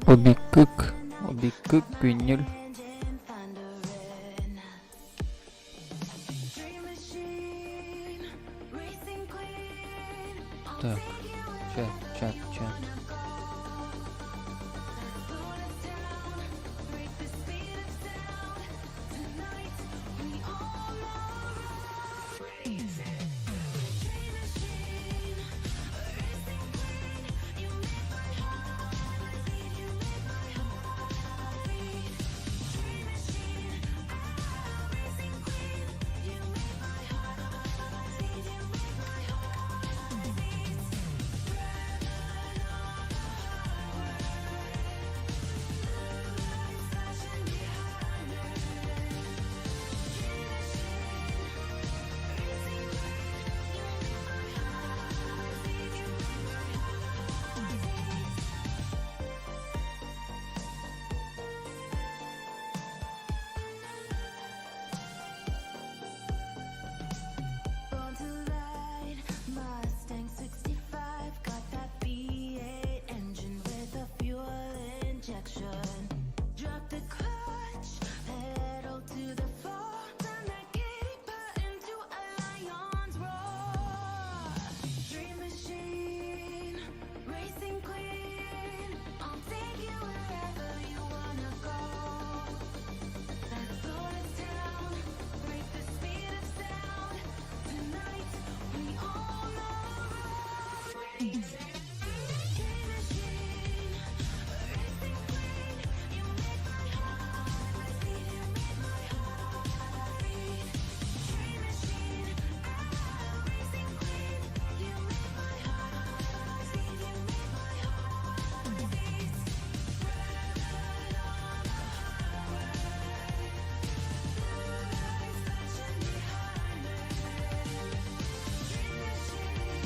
Обикык күңел. Так, чат. Born to ride, Mustang 65, got that V8 engine with a fuel injection. Drop the clutch, pedal to the floor, turn that giddy button to a lion's roar. Dream machine, racing queen, I'll take you wherever you wanna go. Let's slow it down, break the speed of sound. Tonight, we all know dream machine, racing queen, you make my heart beat, you make my heart beat. Dream machine, racing queen, you make my heart beat, you make my heart beat. Ride on the highway, flashing behind me. Dream machine,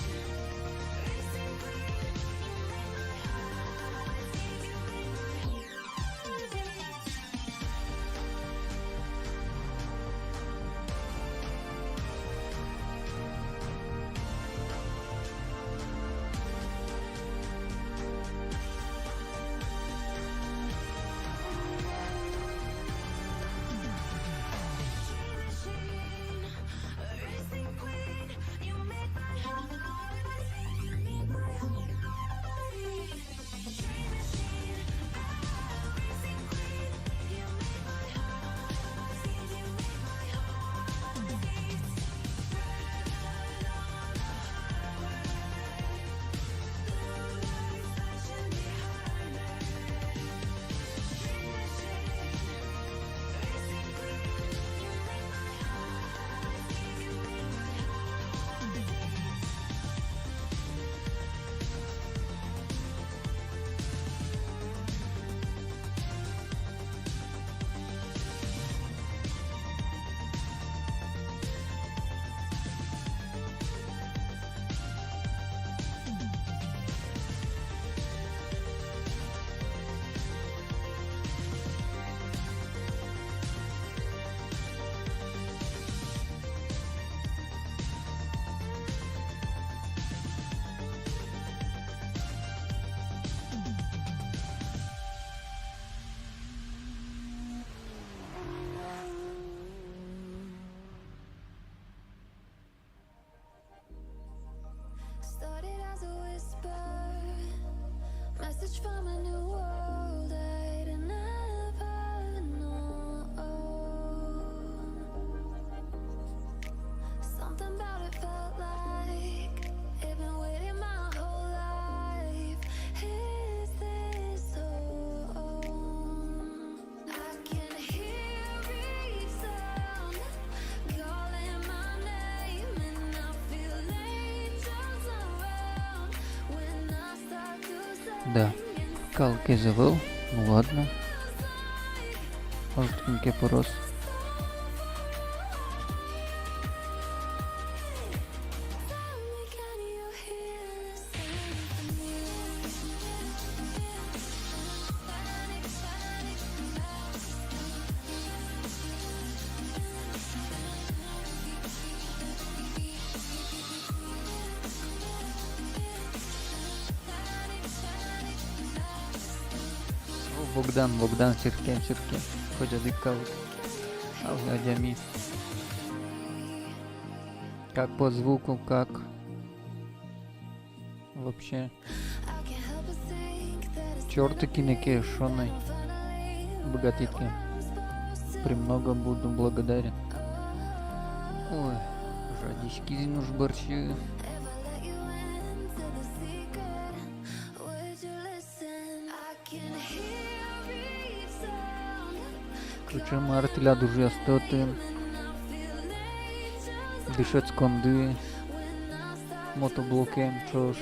racing queen, you make my heart beat, you make my heart beat. Dream machine, racing queen, you make my heart beat, you make my heart beat. Dream machine, racing queen, you make my heart beat, you make my heart beat. Ride on the highway, lights flashing behind me. Dream machine, racing queen, you make my heart beat, you make my heart beat. Started as a whisper, message from a new world I'd never known. Something about it felt like it'd been waiting my whole life. Is this home? I can hear each sound calling my name, and I feel angels around when I start to Да. Калки завыл. Ну ладно. Жорсткенький порос. Tell me, can you hear the symphony? Panic, panic, panic, Богдан, Сиркен. Хотя дикал. Дями. Как по звуку, как вообще. Чертики неке шоной. Богатитки. Премного буду благодарен. Ой, жадички зинуш борщи. Ключем артиля дуже остоти. Дышать сконды. Мотоблокем чош.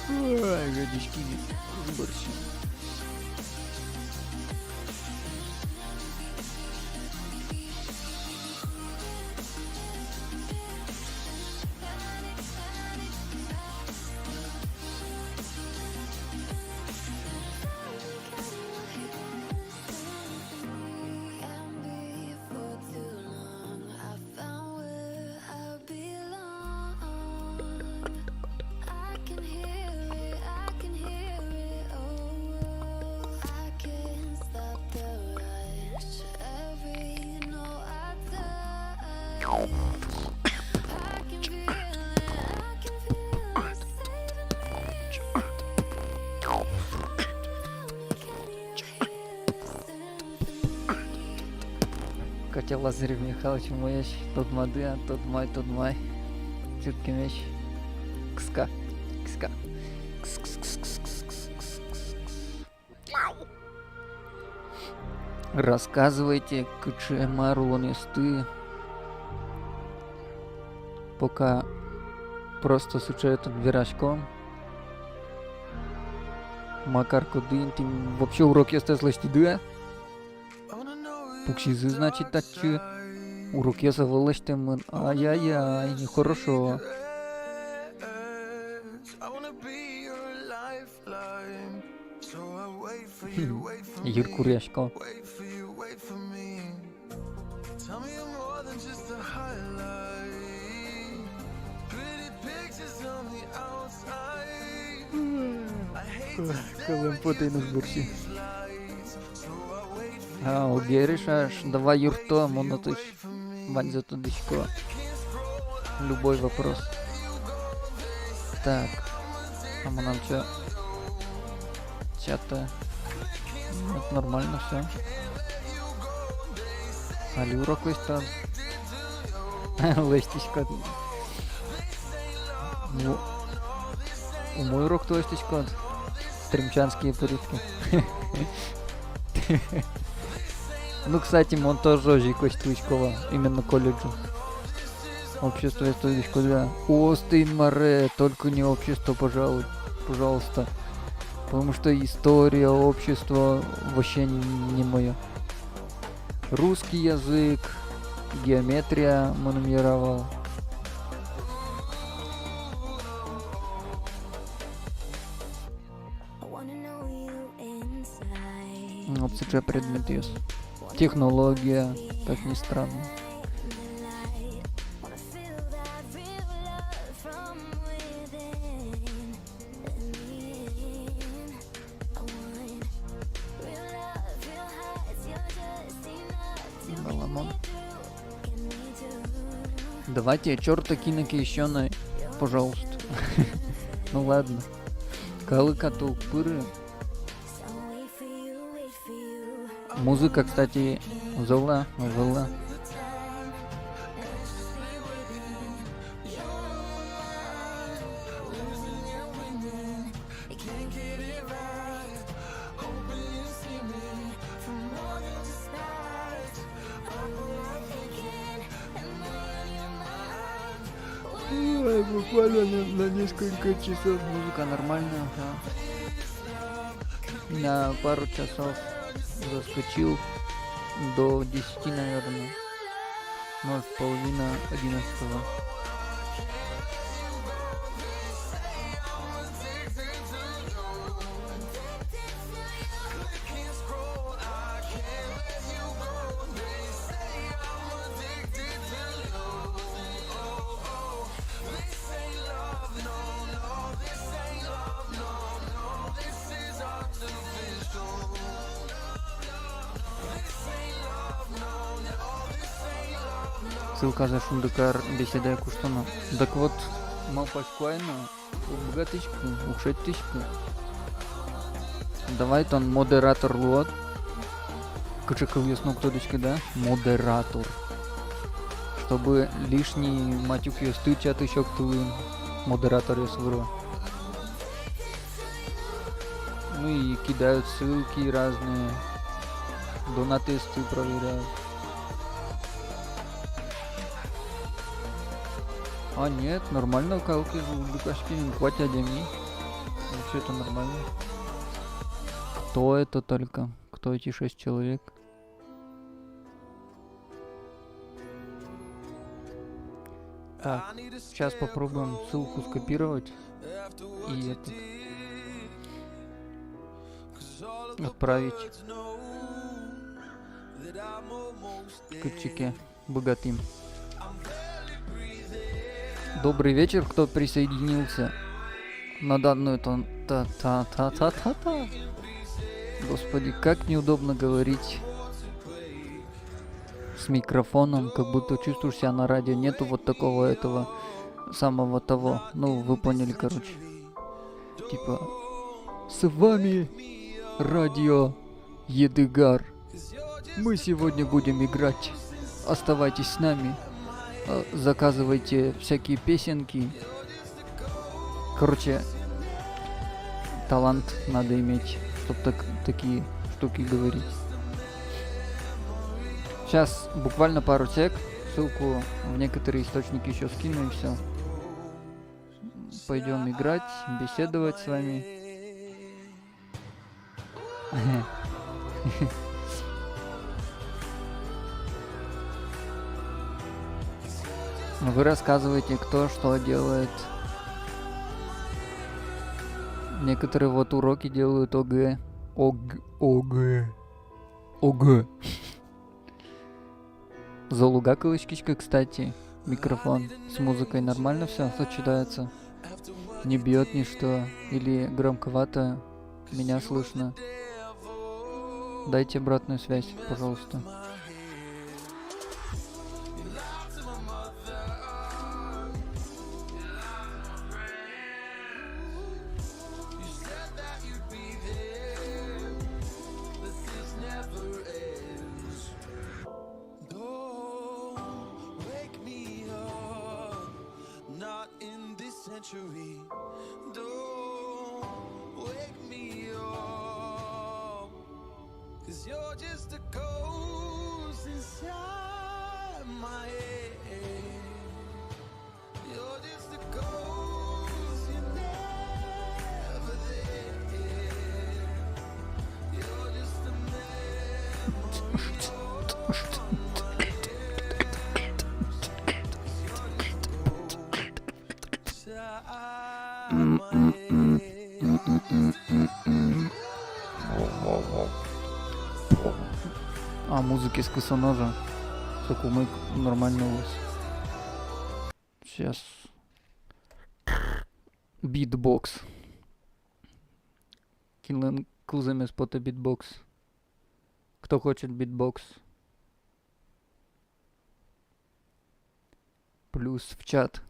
Ой, жадички зинуш борщи. Катя Лазарев Михайлович Моящ, тот мады, а тот май. Цирки меч. Кска. Рассказывайте, кчемару лонесты. Пока просто сучают отбирачком. Макар кудин, тим вообще урок есть слышите, да? Пуксизы, значит, тачи. Урок я завалыште мы. Ай-яй-яй, нехорошо. Юркуряшко. Колымпотай на сборщи. Геришаш, давай юрто, монотыч. Бань за тудочко. Любой вопрос. Так. А мы нам чё? Чата. Это нормально все. Алюра кой-то. Лестичка. Ну, у мой урок то лестичка. Стримчанские порядки. Ну, кстати, он тоже жикость Твичкова, именно колледжу. Общество есть Твичко, да. Остин Море, только не общество, пожалуйста. Потому что история, общество вообще не мое. Русский язык, геометрия монумировал. Обсуждая предмет есть. Технология, как ни странно. Баламон. Давайте черта киноки еще на, пожалуйста. Ну ладно. Калыка толпыры. Музыка, кстати, Зола. Ой, буквально на несколько часов музыка нормальная, да. На пару часов заскочил до 10, наверное. Может, половина 11. ссылка за шундыкар беседа куштана. Так вот, мал пашкуайна, богатычка, ушеттычка. Давай там модератор луат. Качакал ясно кто дочка, да? Модератор. Чтобы лишний матюк ее стычат еще кто модератор ее свыру. Ну и кидают ссылки разные. Донатесты проверяют. А нет, нормально калки Лукашки не хватит деми. Вообще это нормально. Кто это только? Кто эти 6 человек? Так, сейчас попробуем ссылку скопировать и этот отправить к чеке богатым. Добрый вечер, кто присоединился на данную та-та-та-та-та-та. Господи, как неудобно говорить с микрофоном, как будто чувствуешь себя на радио. Нету вот такого этого самого того. Ну, вы поняли, короче. Типа, с вами радио Едыгар. Мы сегодня будем играть. Оставайтесь с нами. Заказывайте всякие песенки. Короче, талант надо иметь, чтобы такие штуки говорить. Сейчас буквально пару сек. Ссылку в некоторые источники еще скину и все. Пойдем играть, беседовать с вами. Вы рассказываете, кто что делает. Некоторые вот уроки делают ОГ. ОГ. Золуга кылычкичка, кстати. Микрофон с музыкой нормально все сочетается. Не бьет ничто. Или громковато. Меня слышно. Дайте обратную связь, пожалуйста. А, музыки с косоножа. Сокумык нормально у вас. Сейчас. Битбокс. Кинлен кузами спота битбокс. Кто хочет битбокс? Плюс в чат.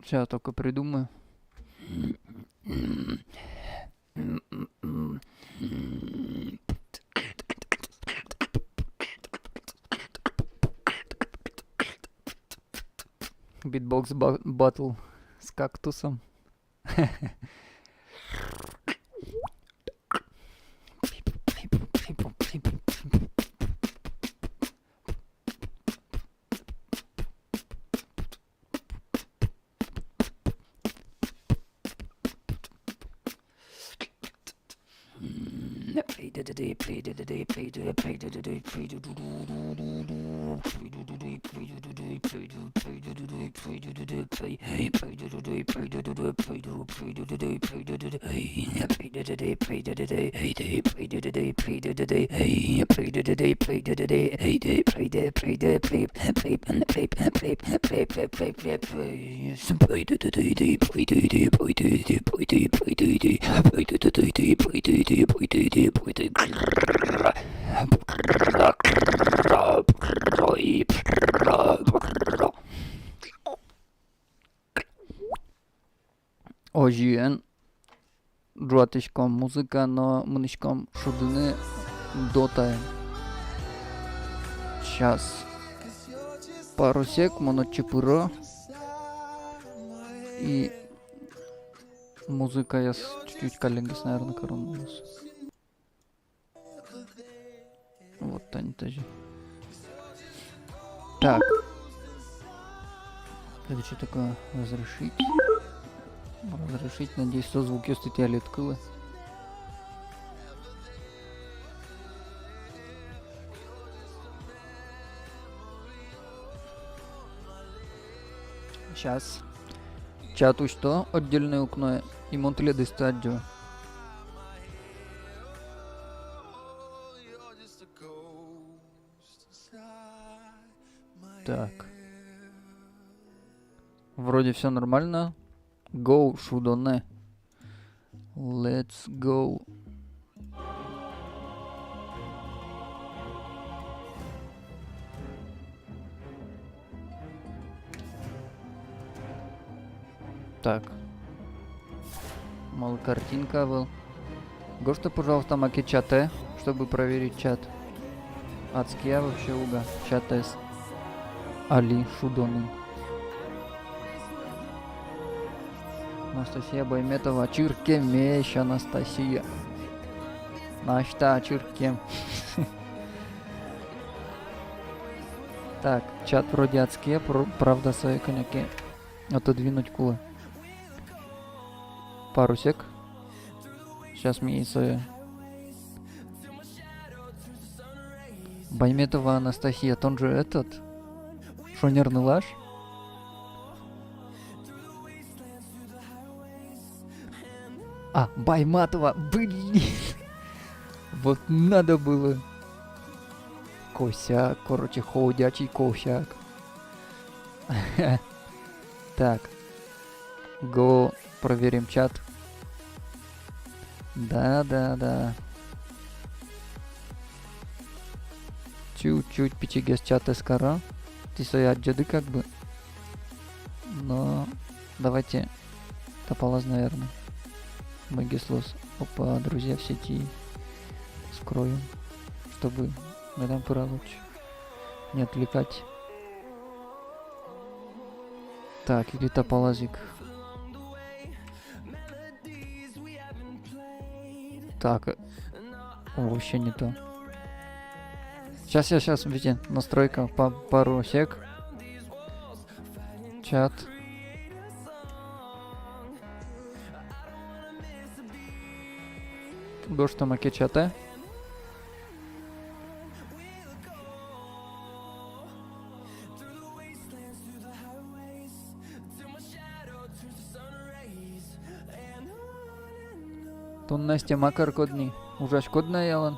Сейчас только придумаю. Битбокс батл с кактусом. O jiyan, juatishkom muzyka, no mnyśkom szudyny dotaje. Сейчас. Пару сек, моно чепуро. И музыка я чуть-чуть каллингис, наверное, коронус. Вот они тоже. Так. Это что такое? Разрешить. Разрешить, надеюсь, что звуки остатяли открыли. Сейчас. Чату что? Отдельное окно. И монтледы стадио. Так. Вроде все нормально. Go, шудоне. Let's go. Так. Мол, картинка был. Гошта, пожалуйста, маки чате, чтобы проверить чат. Адския вообще уга. Чатес. Али шудоны. Анастасия Байметова. Чиркемещ, Анастасия. Нашта чиркем. Так, чат вроде адские, правда, свои коньяки. Отодвинуть кулы. Пару сек. Сейчас мне и Байметова Анастасия, он же этот. Шо, нервный лаж? А, Байматова, блин. Вот надо было. Косяк, короче, ходячий косяк. Так. Го, проверим чат. Да. Чуть-чуть пичигес чата скоро. Ты свои отжады как бы. Но давайте тополаз, наверное. Магислос. Опа, друзья в сети. Скроем. Чтобы мадам Пуралуч не отвлекать. Так, или тополазик. Так. Вообще не то. Сейчас, видите, настройка, пару сек. Чат. Гошта маке чата. Тон Настя макар кодни. Ужас кодна ялан.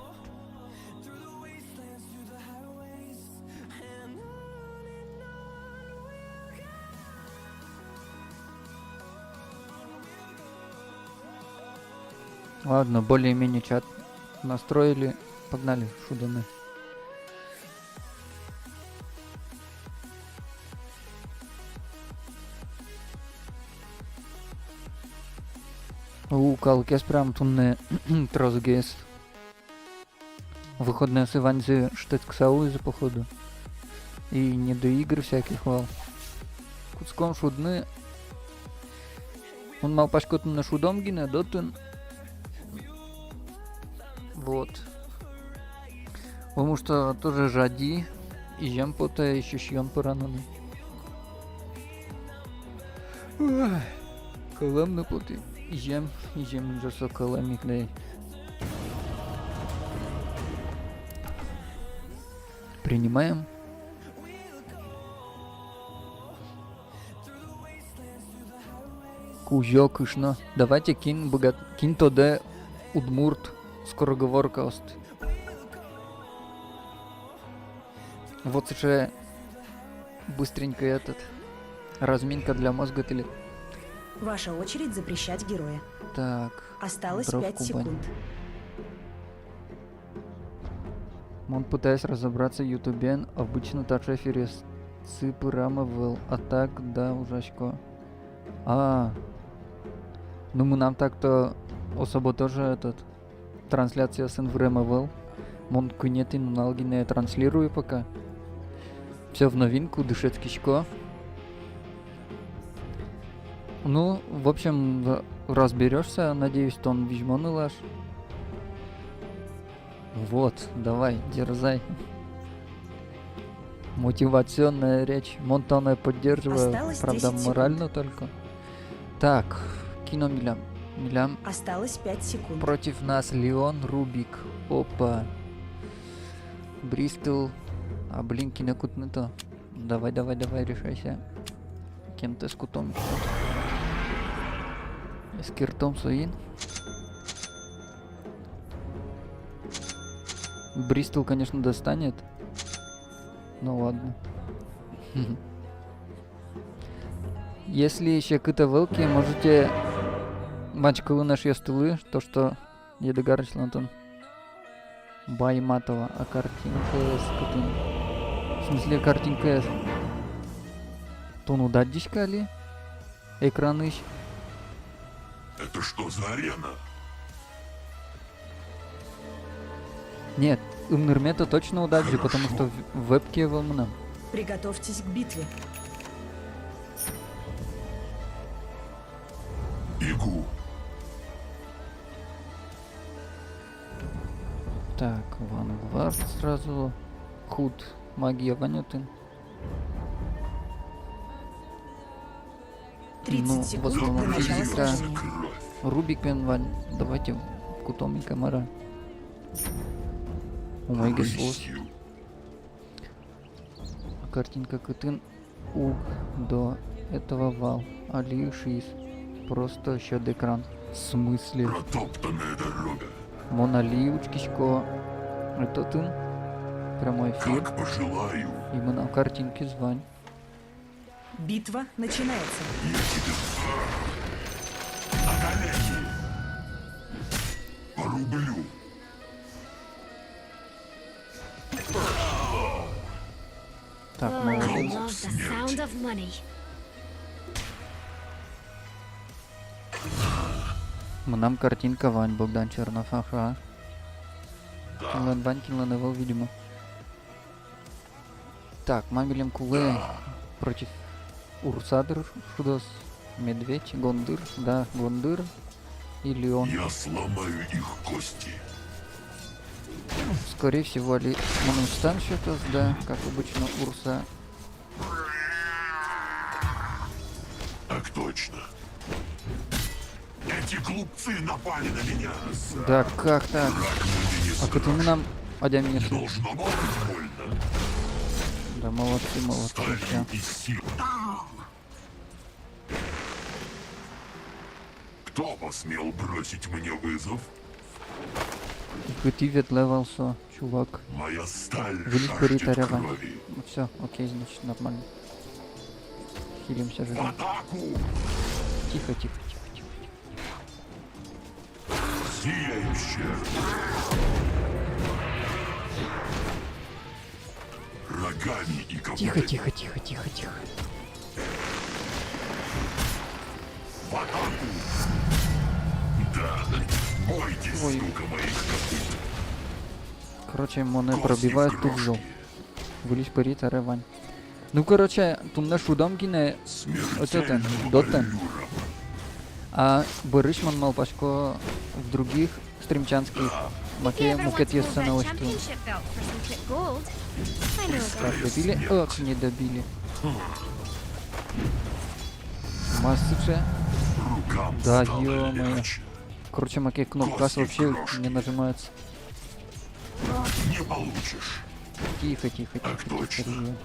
Ладно, более-менее чат настроили. Погнали, шуданы. Калкес прям тунне трозгес. Выходные с Иванзи штат ксау из-за походу. И не до игр всяких вал. Куцком шудны. Он мал пашкотн на шудом гине дотын. Вот. Потому что тоже жади. И жем пота еще шьем порананы. Колем на поты. И жем уже со колем их дай. Принимаем. Кужокышно. Давайте кинь тоде удмурт скороговорка ост. Вот уже быстренько этот разминка для мозга тели. Ваша очередь запрещать героя. Так. Осталось Дров 5 Кубань. секунд. Он пытаясь разобраться ютубен, обычно также эфирес ципы рама был, а так да ужачко. Ну мы нам так-то особо тоже этот трансляция сын в РМВЛ. Мон кунетин налги не транслирую пока. Все в новинку, дышецкичко. Ну, в общем, разберешься, надеюсь, что он вижмон лаш. Вот, давай, дерзай. Мотивационная речь. Монтана поддерживаю, Осталось правда, 10 морально только. Так, кино Милям. Милям Осталось 5 секунд. против нас Леон Рубик. Опа. Бристол. А блин, кинокут не то. Давай, решайся. Кем ты с кутом? С киртом Суин. Бристол, конечно, достанет. Ну ладно. Если еще какие-то велки, можете мачкалу наши стулы, то что едогарыч Лантон Байматова, а картинка с в смысле картинка с тону даддичка ли? Экраныч. Это что за арена? Нет, умнырмета точно удаджи, потому что в вебке волна. Приготовьтесь к битве. Игу. Так, Ванвард сразу. Худ. Магия Ванютын. 30 Ну, секунд в основном до начала физика. сражения. Кровь. Рубик Пенвань. Давайте кутом и камера. О май гесос. Рысью. Картинка Кытын. У до этого вал. Али Шиз. Просто еще экран. В смысле? Протоптанная дорога. Моналиучкичко. Это ты? Прямой эфир. Как пожелаю. И мы на картинке звань. Битва начинается. Я тебе... На колени. Порублю. Так, Oh, I молодец. love the sound of money. Мы нам картинка Вань, Богдан Чернов, ага. Кинлен Вань, Кинлен Эвел, видимо. Так, Мамилем Куле против Урсадыр, Шудос, Медведь, Гондыр, да, Гондыр и Леон. Я сломаю их кости. Скорее всего, Монустан что-то, да, как обычно, Урса. Так точно. Эти глупцы напали на меня. Да, как так? А как ты нам один минус? Должно быть больно. Да, молодцы, Сталью всё. и сил. Кто посмел бросить мне вызов? Готовит левелсо, чувак. Моя сталь Вылез жаждет Паритаря, Вань. крови. Ну все, окей, значит, нормально. Хилимся же. В атаку! Тихо, тихо, тихо, тихо. Сияющая! Рогами и копытами. Тихо, тихо, тихо, тихо, тихо. В атаку! Да, бойтесь, Ой. сука, моих копыт. Короче, моне Кости пробивает в тут жил. крошки. Вылез Паритаря, Вань. Ну, короче, тумна шудом гине, Смертельным дотен. аллюром. а Барышман Малпашко в других стримчанских маке Whoever мукет wants to есть move that новости. championship belt for some chip gold. I know a Так, guy. добили? Ох, не добили. Массыче. Рукам Да, стало ё-моё. легче. Короче, маке кнопка вообще не нажимается. Не получишь. Тихо, тихо, Так тихо, точно. тихо. Ревю.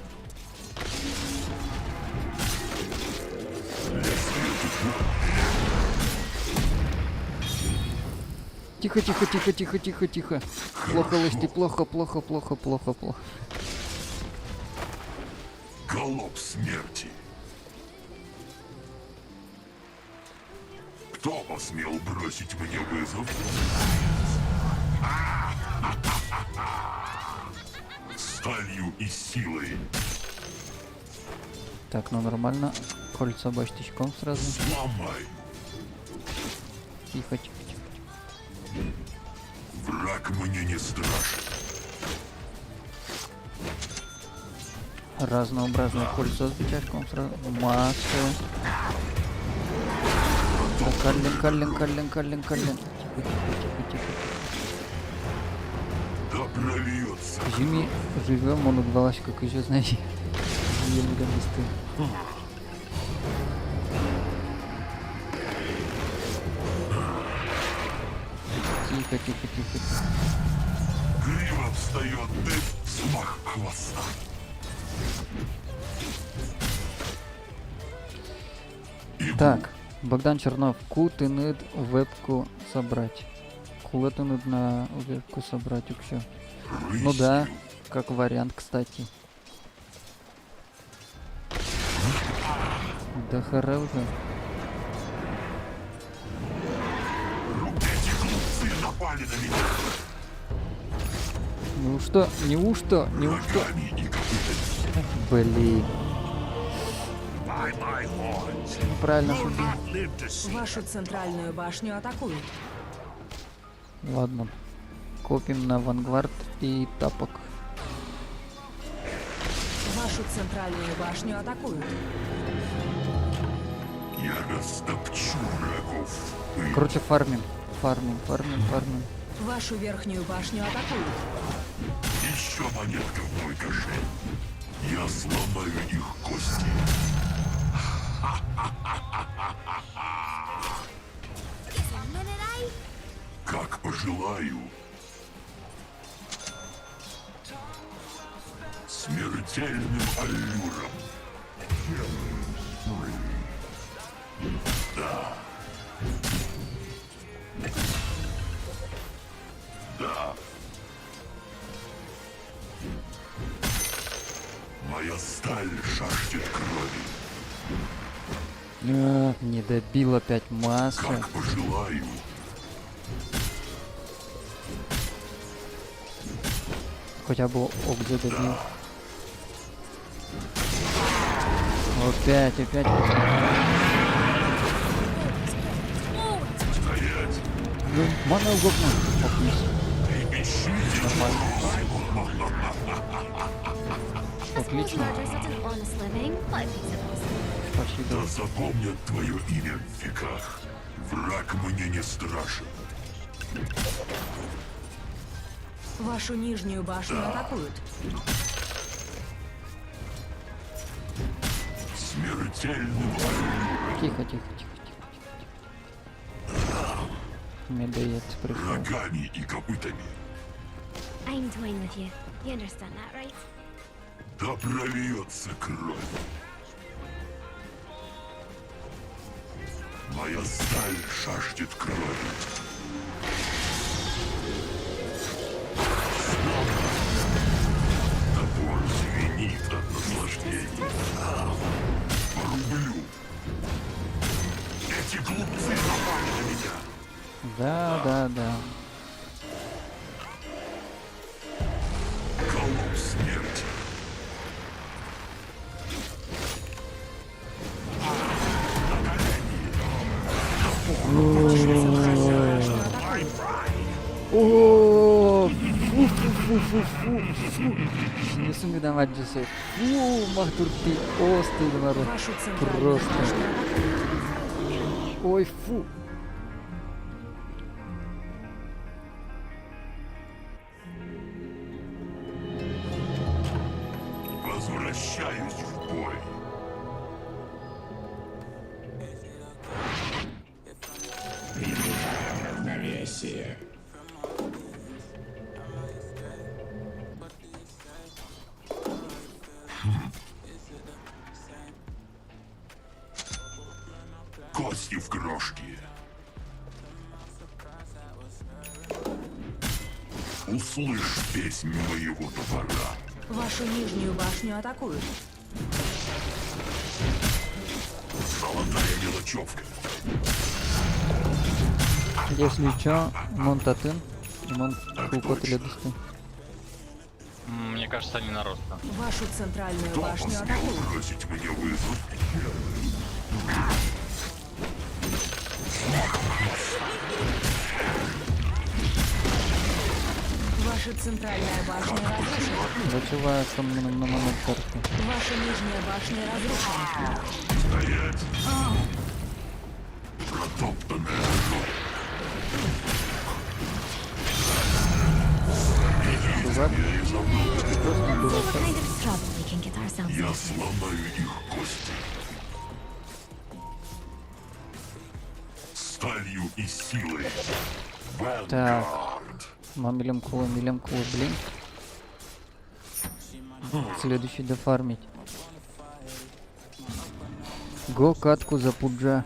Тихо, тихо, тихо, тихо, тихо, тихо. Плохо, Лысти, плохо, плохо, плохо, плохо, плохо. Голубь смерти. Кто посмел бросить мне вызов? Сталью и силой. Так, ну нормально. Кольца баштичком сразу. Сломай. Тихо, тихо, тихо. Враг мне не страшен. Разнообразные кольца с бычачком сразу. Массы. Да, Каллен, Каллен, Каллен, Каллен, Каллен. Тихо, тихо, тихо, тихо. Да прольется. Зими живем, он удавалось, как еще, знаете, емгамисты. Тихо, тихо, тихо. Грива встает дым, взмах хвоста. Так, Богдан Чернов, кутыныд вебку собрать. Кулатыныд на вебку собрать, все. Ну да, как вариант, кстати. Да хара уже. Эти глупцы напали на меня Неужто? Неужто? Неужто? ногами и копытами. Блин. By my horns. Правильно Will судил. not live to see. Вашу центральную башню атакуют. Ладно. Копим на Вангард и тапок. Вашу центральную башню атакуют. Я растопчу врагов. И Короче, фармим. Фармим, фармим, фармим. Вашу верхнюю башню атакуют. еще монетка в мой кошель. Я сломаю их кости. Как пожелаю. Смертельным аллюром. Да. Да. Моя сталь жаждет крови. Не добил опять масса. Как пожелаю. Хотя бы Огзе добил. Опять. Стоять. Мана угодно. Попнись. Ищите. Отлично. Murder's not an honest living, but it pays the bills. Спасибо. Да запомнят твое имя в веках. Враг мне не страшен. Вашу нижнюю башню атакуют. Смертельным аллюром. Тихо. Медоед пришел. Рогами и копытами. I'm toying with you. You understand that, right? Да прольется кровь. Моя сталь жаждет крови. Топор звенит от наслаждения. Порублю. Эти глупцы напали на меня. Да. Голубь смерти. О, фу. Не сумею давать джесей. Фу, махтурки, острый дворот. Вашу центральную Просто. башню атакуют. Ой, фу. Возвращаюсь в бой. Равновесие. Кости в крошки. Услышь песнь моего топора. Вашу нижнюю башню атакуют. Золотая мелочевка. Если чё, Монтатын, Мон Хулкот или Дусты. Мне кажется, они народ. Вашу центральную Кто башню посмел атакуют. бросить мне вызов? Ваша центральная башня разрушена. Зачевая сам на момент карты. Ваша нижняя башня разрушена. Стоять! Протоптанная дорога. Бывает, Я изобрел. просто не бывает. What kind of trouble we can get ourselves Я into? сломаю их кости. Сталью и силой. Так. Vanguard. Милем кулы, блин. Следующий дофармить. Го катку за пуджа.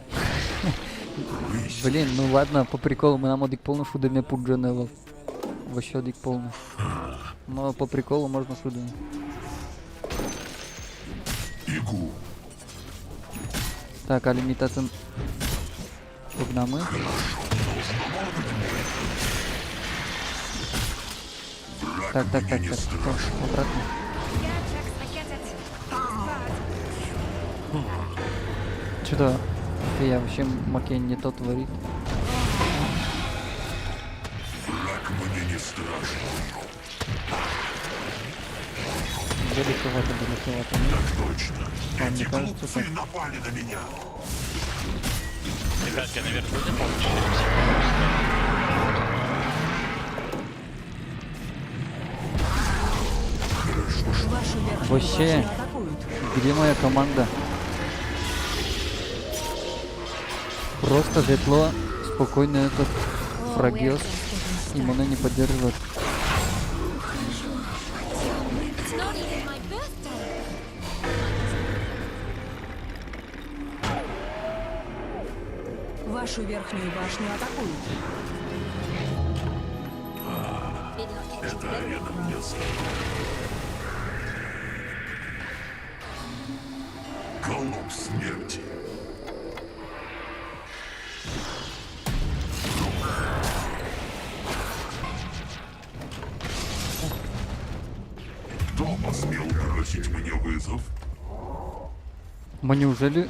Блин, ну ладно, по приколу мы нам одик полно шудами пуджа невел. Вообще одик полно. Но по приколу можно шудами. Бегу. Так, а лимитацин погнамы. Так, Мне не страшно. обратно. Что-то я вообще Макен не то творит. Враг мне не страшен. Далековато. Ну, Так точно. Вам не Эти кажется, глупцы так? напали на меня. Ребятки, наверху не получили. Вашу верхнюю Вообще. башню атакуют. где моя команда? Просто ветло, спокойно этот Oh, we're фрагиос, just getting и меня не поддерживает. It's not even my birthday. Вашу верхнюю башню атакуют. Это арена мне Голубь смерти. Кто посмел бросить мне вызов? Мы неужели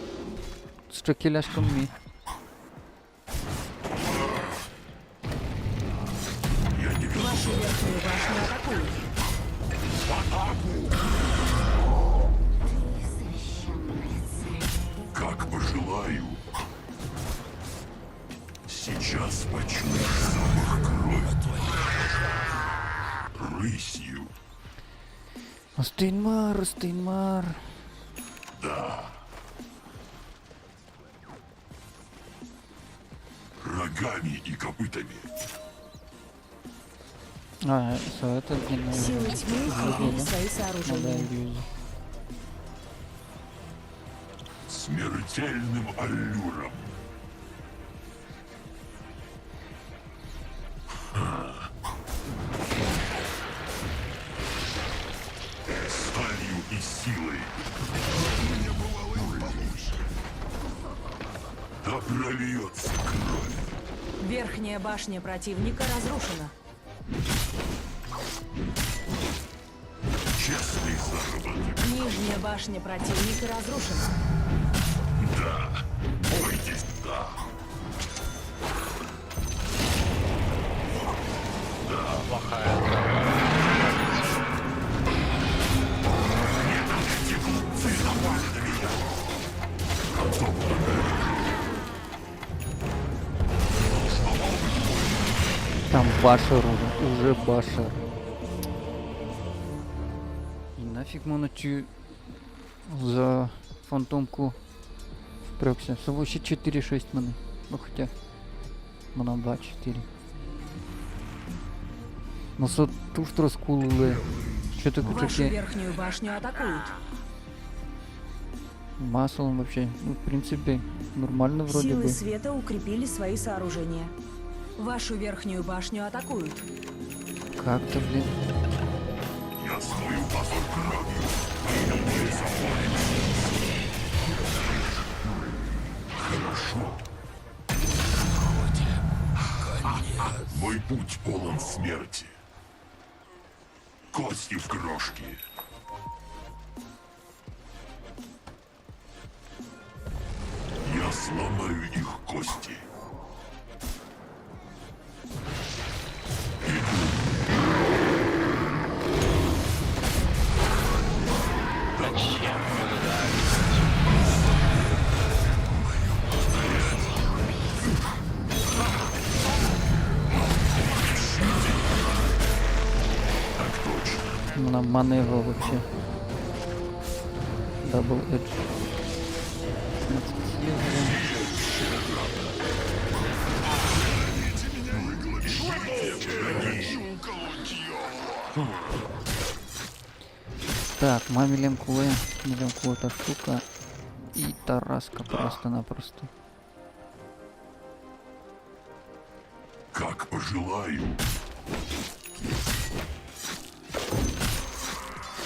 с чакеляшками? Я не верну. Вашу верхнюю башню атакуют. Как пожелаю. Сейчас почуешь запах крови. Рысью. Стейнмар. Да. Рогами и копытами. А, все, это длинная Силы тьмы укрепили да? свои Ну да, сооружения. иллюзия. Смертельным аллюром. Сталью и силой. Да прольется кровь. Верхняя башня противника разрушена. Честный заработок. Нижняя башня противника разрушена. Да. Бойтесь, да. Плохая. Эти глупцы напали на меня. Готов. Там башер уже башер. И нафиг мы ночью за фантомку впрёгся. Всего ще 4-6 мене. Ну хотя. Мана 2-4. Ну со ту ж розкулили. Що таке Вашу таке? верхнюю башню атакуют. Маслом вообще. Ну, в принципе, нормально вроде Силы бы. света укрепили свои сооружения. Вашу верхнюю башню атакуют. Как-то, блин. Я смою позор кровью. Иные собой. Хорошо. Мой путь полон смерти. Кости в крошки. Я сломаю их кости. Зачем вы туда? Ну, нам маневр вообще. Дабл эдж. 15 лет. Так, мамилем кулы. Милем кулы эта штука. И тараска просто-напросто. Как пожелаю.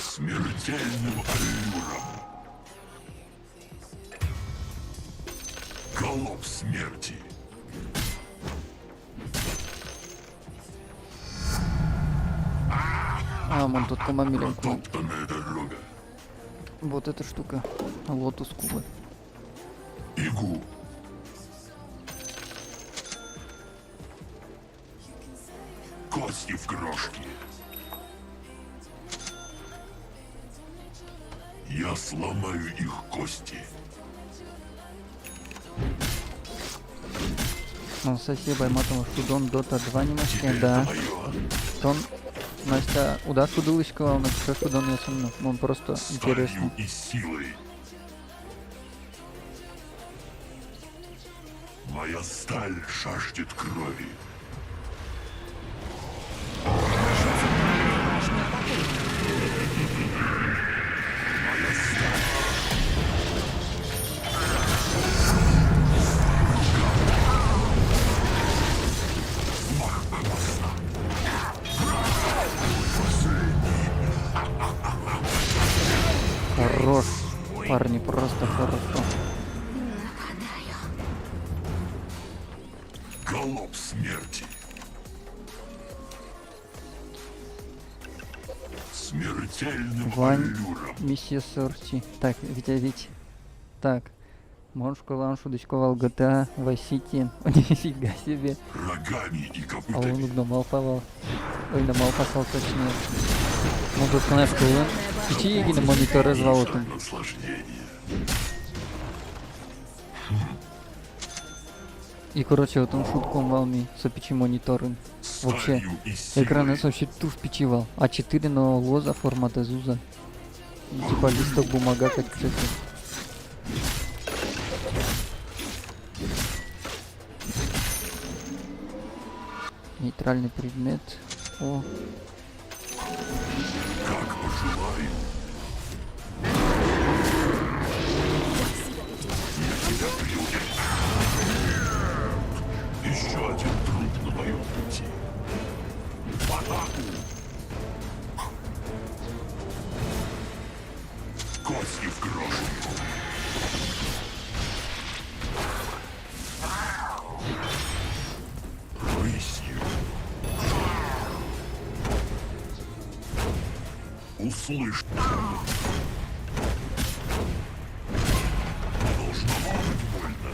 Смертельным аллюром. Голубь смерти. А, вон тут мамилем кулы. Протоптанная дорога. Вот эта штука. Лотус кубы. Игу. Кости в крошки. Я сломаю их кости. Ну, спасибо, матом Шудон Дота 2 немножко, да. Мое. Тон, Настя, удаш Шудылочка, у нас еще Шудон я сомню. Он просто интересно. Сталью и силой. Моя сталь жаждет крови. Башня атакует. Хорош, парни, просто хорошо. Голубь смерти. Смертельным Вань. аллюром. Миссия Сорти. Так, Витя. Так. Моншку, ланшу, дочковал GTA, Vice City. Нифига себе. Рогами и А он копытами. намалпавал. Ой, намалпасал точнее. Ну тут, знаешь, кулы. Печиги на мониторы звал там. Наслаждение. И, короче, вот он шутку валми с печи монитором. Вообще, Сталью и силой. экран нас вообще туф печивал. А4, но лоза формата зуза. И, типа листок бумага как кстати. Нейтральный предмет. О, Как пожелаю. Я тебя приучу. Еще один труп на моем пути. В атаку. Кости в крошку. Рысью. Услышь. Должно быть больно.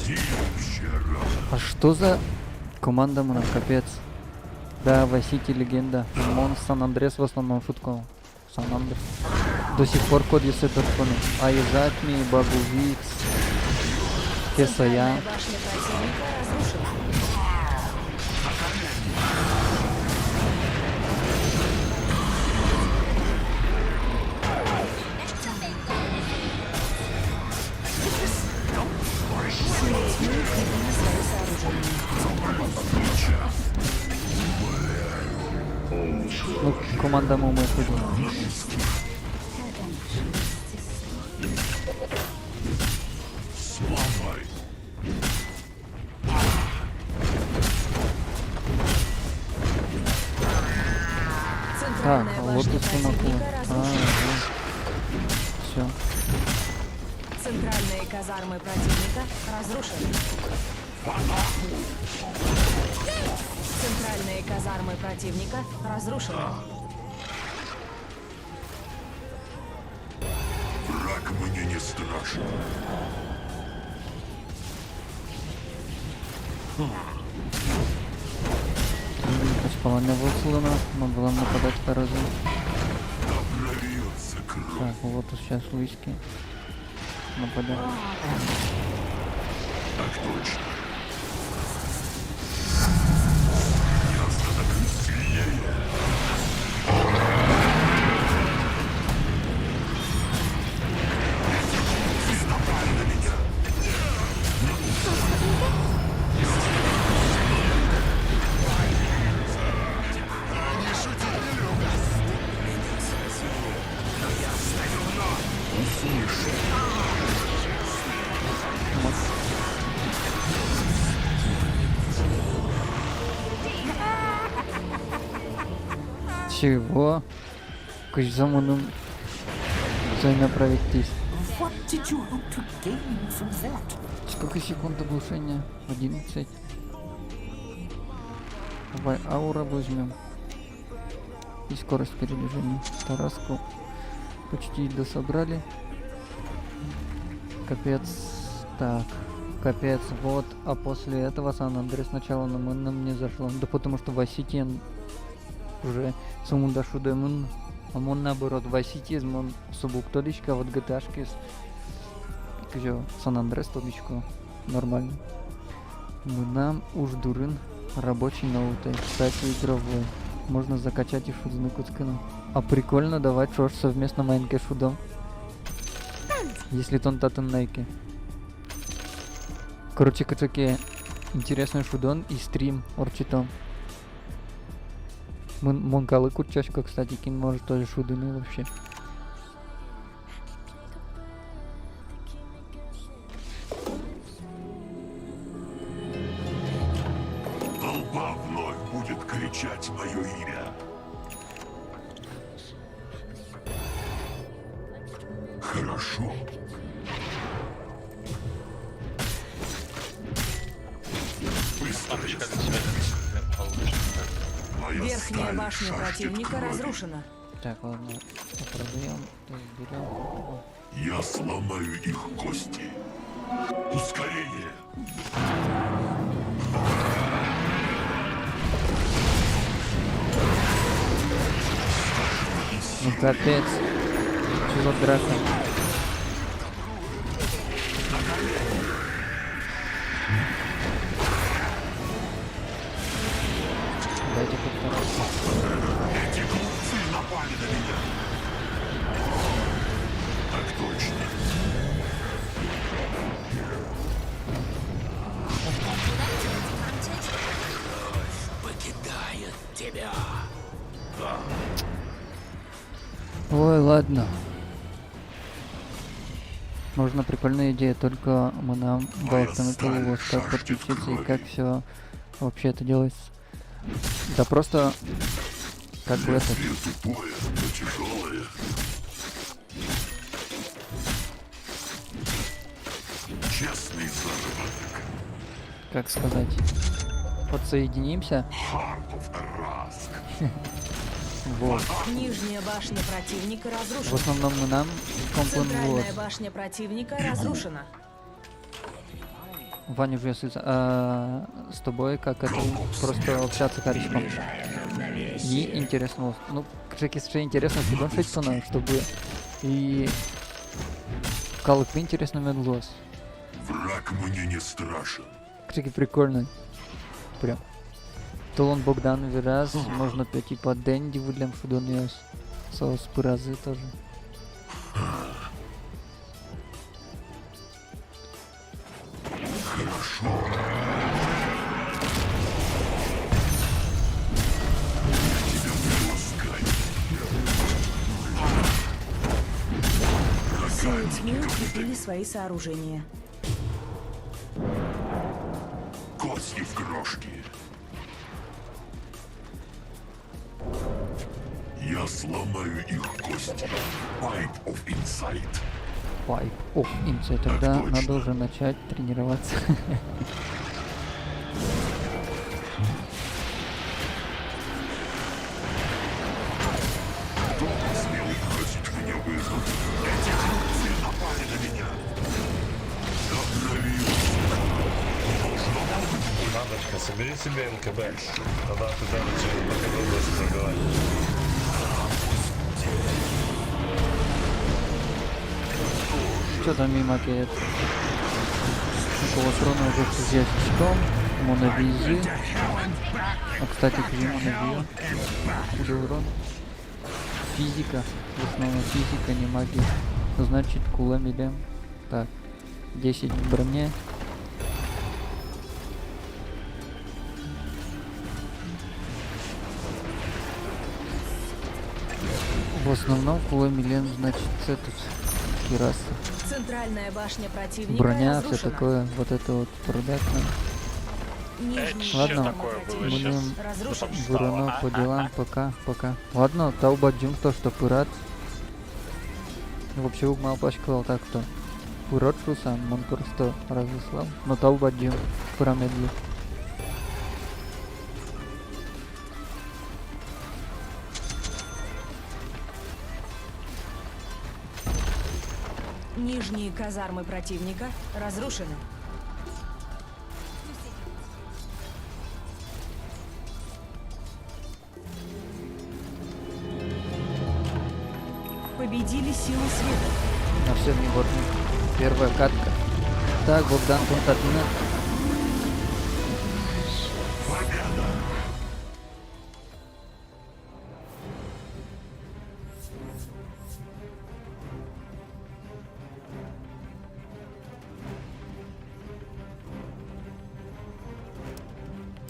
Зияющая рана. а что за команда, мна, капец. Да, Vice City легенда. Мон Сан-Андрес в основном шутку. Сан-Андрес. До сих пор код если тот понял. Айзакми, Бабу Викс, Кесая. Башня противника разрушена. Ну, команда Мумы ходит. Сломай. Центральная вот башня и сумаку. противника разрушена. Все. Центральные казармы противника разрушены. Центральные казармы противника разрушены. Враг мне не страшен. Спалами выслана, мы будем нападать сразу. Прольется кровь. Так, вот сейчас Луиски. Нападем. Так точно. Я становлюсь сильнее. Эти напали на меня. Чего? Кыш заманын зайна провектись. What did you hope to gain from that? Сколько секунд оглушения? 11. Давай аура возьмем. И скорость передвижения. Тараску почти дособрали. Капец. Так. Капец, вот. А после этого Сан-Андрес сначала нам не зашло. Да потому что Васитин уже самунда шудемун. А он наоборот Васитизм, он субук толичка, вот GTA-шки Сан-Андрес толичку. Нормально. Мы нам уж дурын рабочий ноутой, кстати, игровой. Можно закачать и шудзны куцкану. А прикольно давать шош совместно майнке шудом. Если тон татен найки. Короче, качаки интересный шудон и стрим орчитом. Монкалы курчашка, кстати, кин может тоже шудыны вообще. Толпа вновь будет кричать мое имя. Хорошо. Лампочка для себя получше. Моя Верхняя сталь башня жаждет противника крови. разрушена. Так, ладно, продаем, берем. Я сломаю их кости. Ускорение. Ну капец. Чего драка? Дайте постараться. Эти глупцы напали на меня. Так точно. Покидает тебя. Ой, ладно. Можно прикольная идея, только мы нам должны получилось как подключиться и как все вообще это делается. Да просто как бы это. Лезвие тупое, но тяжелое. Честный заработок. Как сказать, подсоединимся. Heart of Arask. Вот. Нижняя башня противника В разрушена. основном мы нам комплен Центральная башня противника разрушена. Ваня уже с тобой как это просто общаться корешком. И интересно, ну, кстати, интересно, что шейтсона, чтобы и калык интересно медлос. Враг мне не страшен. Кстати, прикольно. Прям. Толон Богдан вираз, можно пять типа Дэнди Вильям Шудониос. Соус пыразы тоже. Хорошо. Тебя приласкать. Силы тьмы укрепили свои сооружения. Кости в крошки. Я сломаю их кости. Pipe of Insight. Pipe of Insight. Тогда точно. надо уже начать тренироваться. Смел просить меня вызвать. Эти крысы напали на меня. Обновил. Мамочка, собери себе МКБ. Тогда туда начали поколодочь пробивать. Что там мимо кидает? Около трона уже с ящичком. Моновизы. А кстати, где моновизы? Куда урон? Физика. В основном физика, не магия. Значит, кулами лем. Так. 10 в броне. В основном кулами лем, значит, этот кираса. Центральная башня противника Броня, все разрушена. такое. Вот это вот продакшн. Нижний Ладно, щит такое было противника будем разрушен. Бурано по делам, пока. Ладно, Таубаджим то, что пырат. Вообще угмал пашкал так, что пырат шусан, он просто разыслал. Но Таубаджим пирамиду. Нижние казармы противника разрушены. Победили силы света. На всем не вот. Первая катка. Так, Богдан Константина.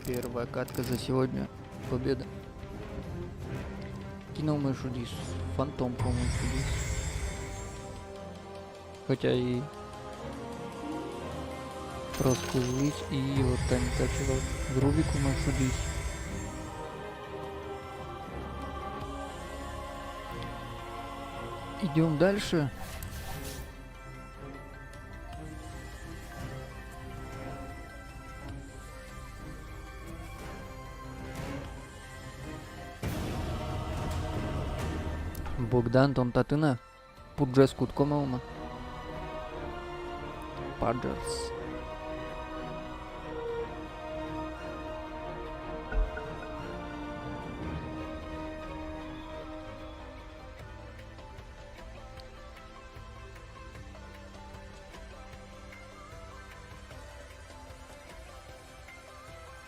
Первая катка за сегодня. Победа. Кинул мышу дис. Фантом, по-моему, дис. Хотя и просто здесь и вот там качал грубику мышу дис. Идем дальше. Богдан Тонтатына Пуджес Куткомаума Паджерс.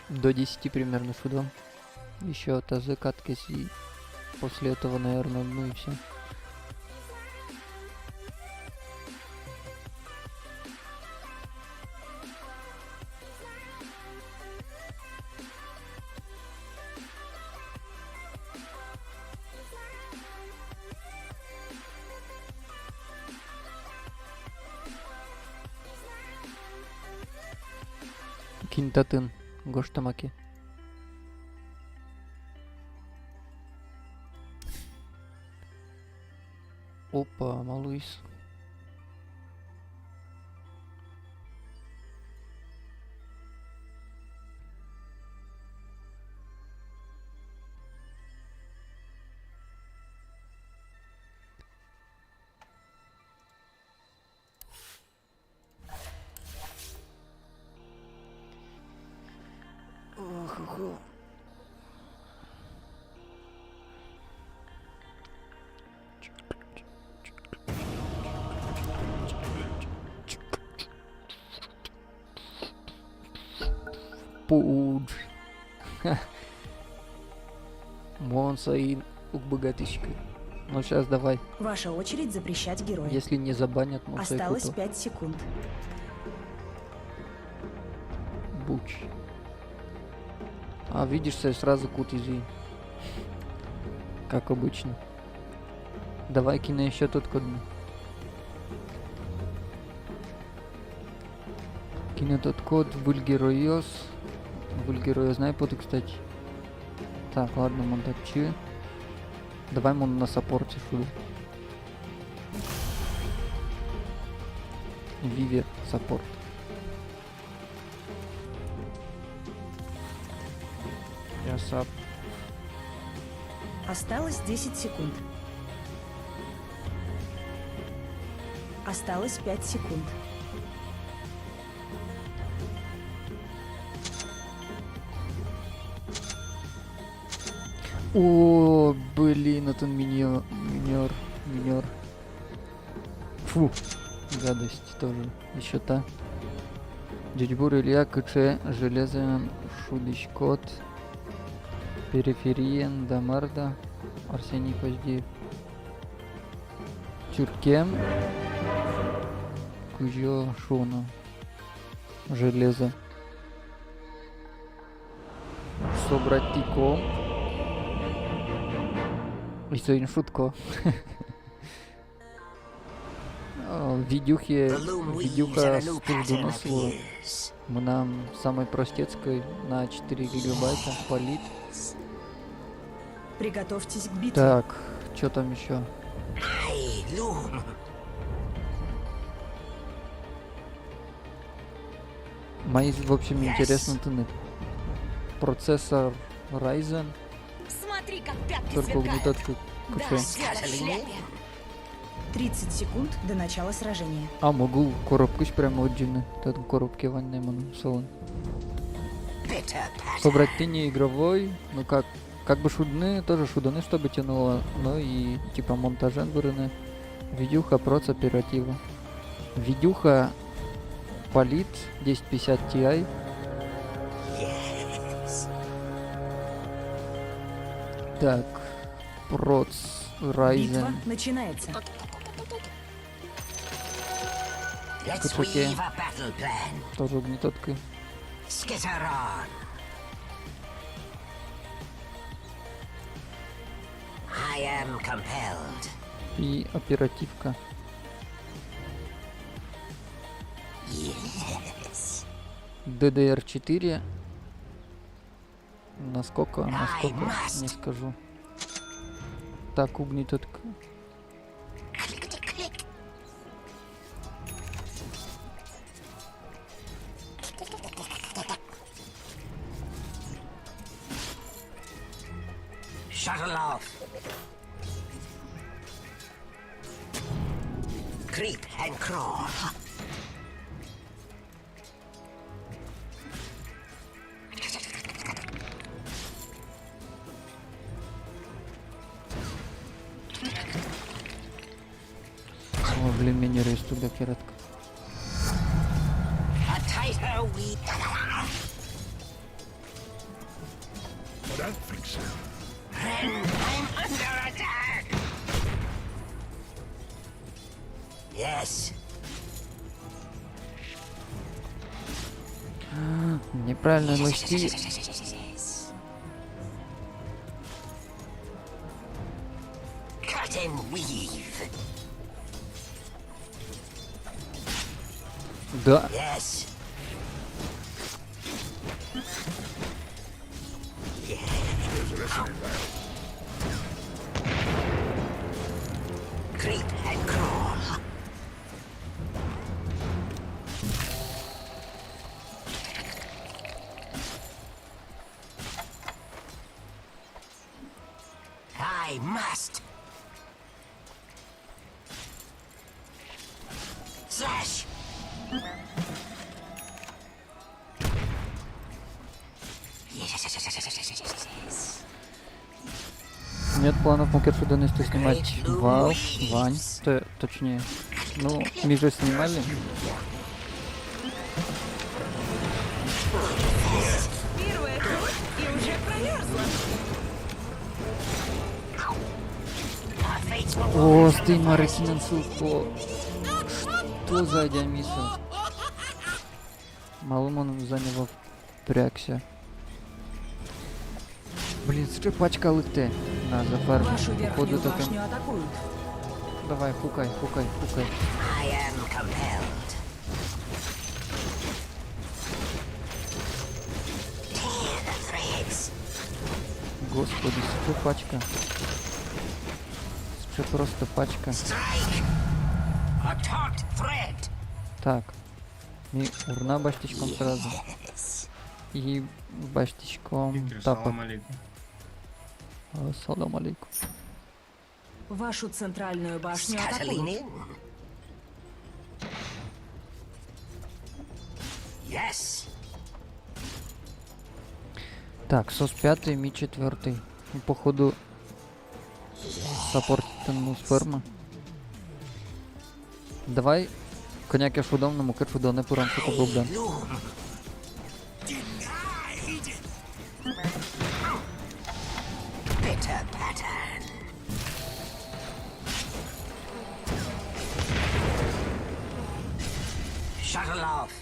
До 10 примерно шудом. Еще тазы катки и после этого, наверное, ну и все. Кинтатын, Гоштамаки. Опа, Малуис. Ох. Пудж. Монса и богатышкой. Ну сейчас давай. Ваша очередь запрещать героя. Если не забанят Монса и Осталось Куто. 5 секунд. Буч. А видишь, сразу кут изи. Как обычно. Давай кина еще тот код. Кина тот код Вульгероиос. Вульгероиос, знай поты, кстати. Так, ладно, монтачи. Давай ему на саппорте шуду. Вивер саппорт. Я сап. Осталось 10 секунд. Осталось 5 секунд. О, блин, это минер. Фу, гадость тоже. Еще та. Дядьбур Илья, КЧ, Железо, Шудыч Кот, Перифериен, Дамарда, Арсений Поздеев. Тюркем, Кузьо, Шуна, Железо. Собратико. И сегодня шутко. Видюха с Пуждуносову. Мы нам самой простецкой на 4 гигабайта полит. Приготовьтесь к битве. Так, что там еще? Hey, Loom. Мои, в общем, интересны тыны. Процессор Ryzen, Смотри, как пятки только сверкают. угнетатка Да, КФ. дело в шляпе. 30 секунд до начала сражения. А могу коробку прямо отдельно. Там коробки ванной ману салон. Bitter pattern. Собрать ты не игровой, ну как бы шудны, тоже шуданы, чтобы тянуло, но и типа монтажен вырыны. Видюха проц оператива. Видюха полит 1050 Ti. Так, проц Битва Ryzen. начинается. Let's Good okay. weave a battle plan. Тоже угнетаткой. Skitter on. I am compelled. И оперативка. Yes. DDR4. Насколько? I must. Не скажу. Так, угнетатка. Clickety-click. Shuttle off. Creep and crawl. О, блин, мені рейс туди кератка. A tighter weave. That fix it. I'm under attack. Yes. Неправильно лости. Cut and weave. Да. Yes. Creep and crawl. I must. Slash. Yes. Нет планов Мукершу донести снимать Вань, точнее. Ну, мы же снимали. Первая кровь и уже промерзла. Our fates will О, стый Маракинен Сулко. Что за дямиса? Малым он за него впрягся. Блин, что пачка лыты на зафарме. Вашу Походу верхнюю так башню атакуют. Давай, хукай. I am compelled. Tear the threads. Господи, что пачка. Це просто пачка. Strike! A taut thread! Так. І урна баштичком сразу. Yes. І баштичком Виктор, тапок. салам алейкум. Салам алейкум. Вашу центральную башню Scattling атакуют. in. Yes. Так, сос 5, мі 4. Ну, походу саппортину сперма. Давай коня кешвудовному, кешвудо не пурам сука бубдан. Loom. Bitter pattern. Shuttle off.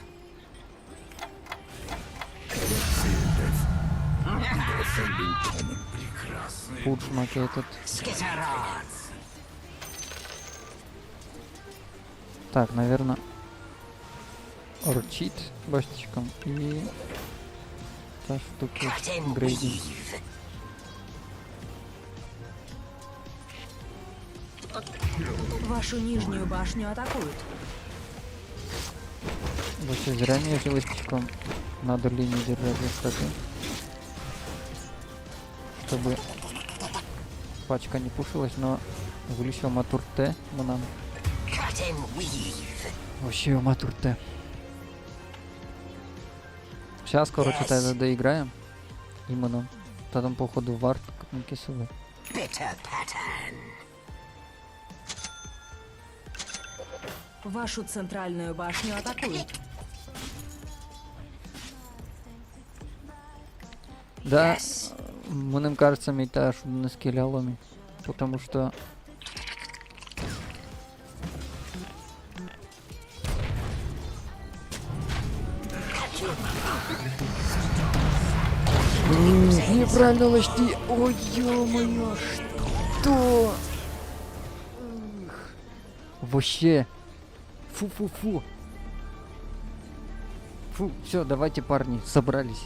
Пуч маки этот. Skitter on. Так, наверное, орчит баштичком и та штука Cut and грейдинг. weave. Вашу нижнюю башню атакуют. Вообще зря мне жилочком надо линию держать высоты. Чтобы пачка не пушилась, но вылечил матур Т нам. Cut and weave. Вообще матур Т. Сейчас, короче, Yes. тогда доиграем. Именно. Потом походу вард кисовый. Bitter pattern. Вашу центральную башню атакуют. Да, Yes. мне кажется, мета аж на скелялами. Потому что неправильно лошади. Ой, ё-моё, что? Эх. Вообще. Фу-фу-фу. Фу, все, давайте, парни, собрались.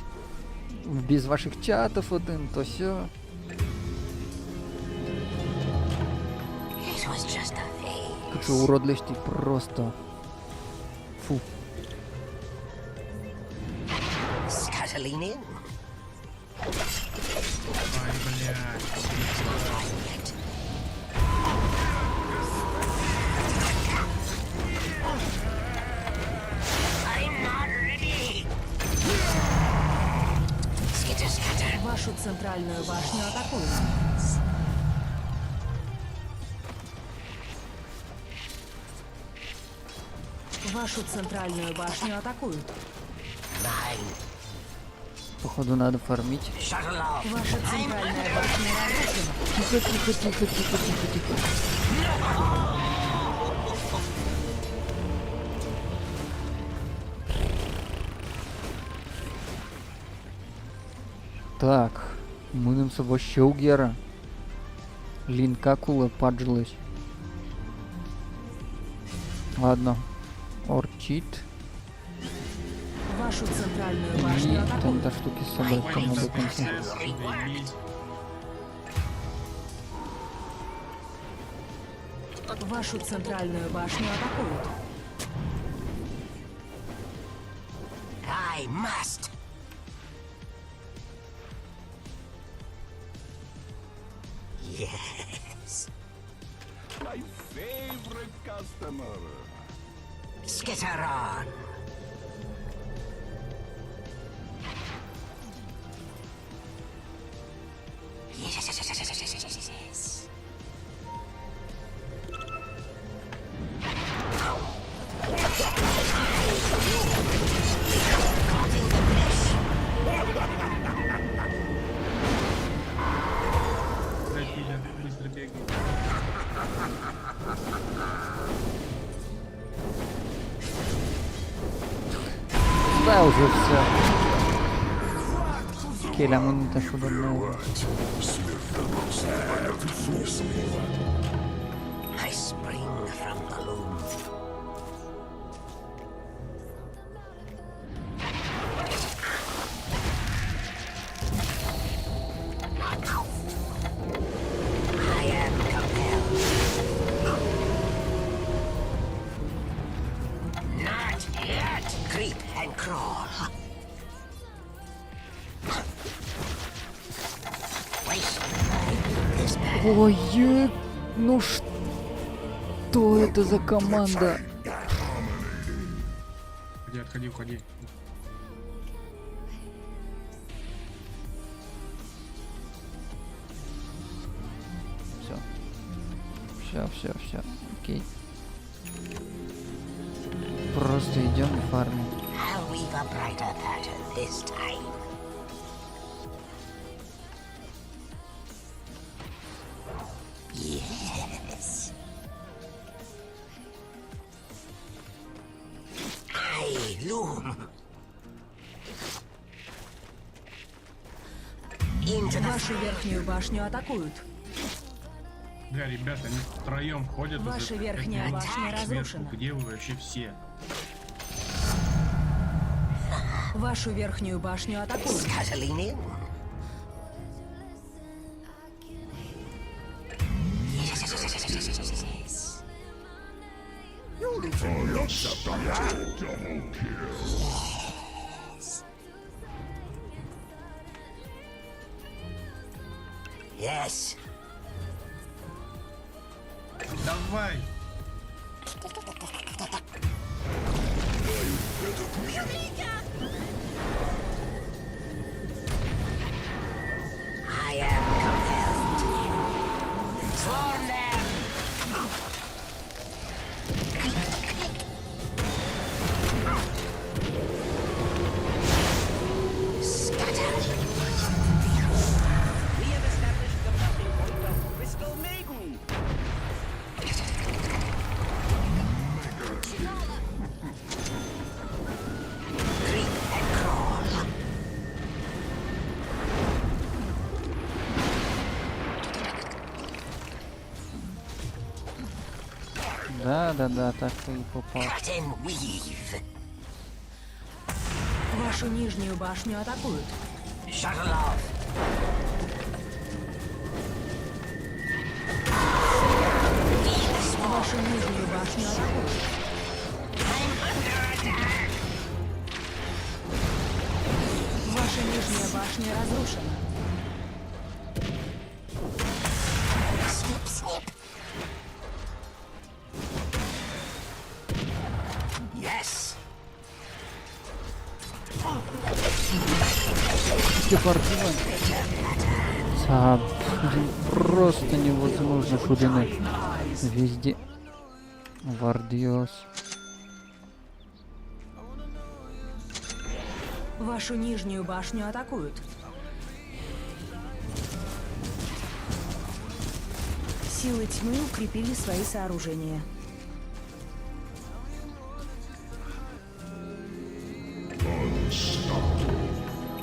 Без ваших чатов один, то все. It was just a phase. Как же уродливость ты просто. Фу. Scuttling in. Ай, блядь. Quiet. I'm not ready. Skitter scatter. Вашу центральную башню атакуют. Вашу центральную башню атакуют. Mine. Походу надо фармить. Shuttle off. Ваша центральная башня разрушена. Тихо, тихо, тихо, тихо, тихо, тихо. Так, будем собой щелгера. Линкакула паджилась. Ладно. Орчит. Вашу центральную И башню там атакуют. до штуки собрать там до конца. Вашу центральную башню атакуют. I must. Yes. My favorite customer. Skitter on. Yes. Блядь, Витя, быстро бегай. Да, уже все. Келя мунита шударная. I spring from the loom. I am compelled. Creep and crawl. Waste this bad. Ой, ну что это за команда? Отходи, уходи. Все, окей. Просто идем и фармим. I'll weave a brighter pattern this time. Yes. I loom. Into the Вашу верхнюю башню атакуют. Бля, ребята, они втроем ходят. Ваша уже верхняя 5 минут башня сверху. разрушена. Где вы вообще все? Вашу верхнюю башню атакуют. scuttling in. Yes. Yes. Давай! I am compelled. Swarm them! Scatter! We have established the melting point of Crystal Maiden. Creep and crawl. Да, так ты и попал. Cut and weave. Вашу нижнюю башню атакуют. Shuttle off. Вашу нижнюю башню атакуют. Ваша нижняя башня разрушена. Snip, snip. Yes. Депортиван. Просто невозможно шудины. Везде. Вардиос. Вашу нижнюю башню атакуют. Силы тьмы укрепили свои сооружения.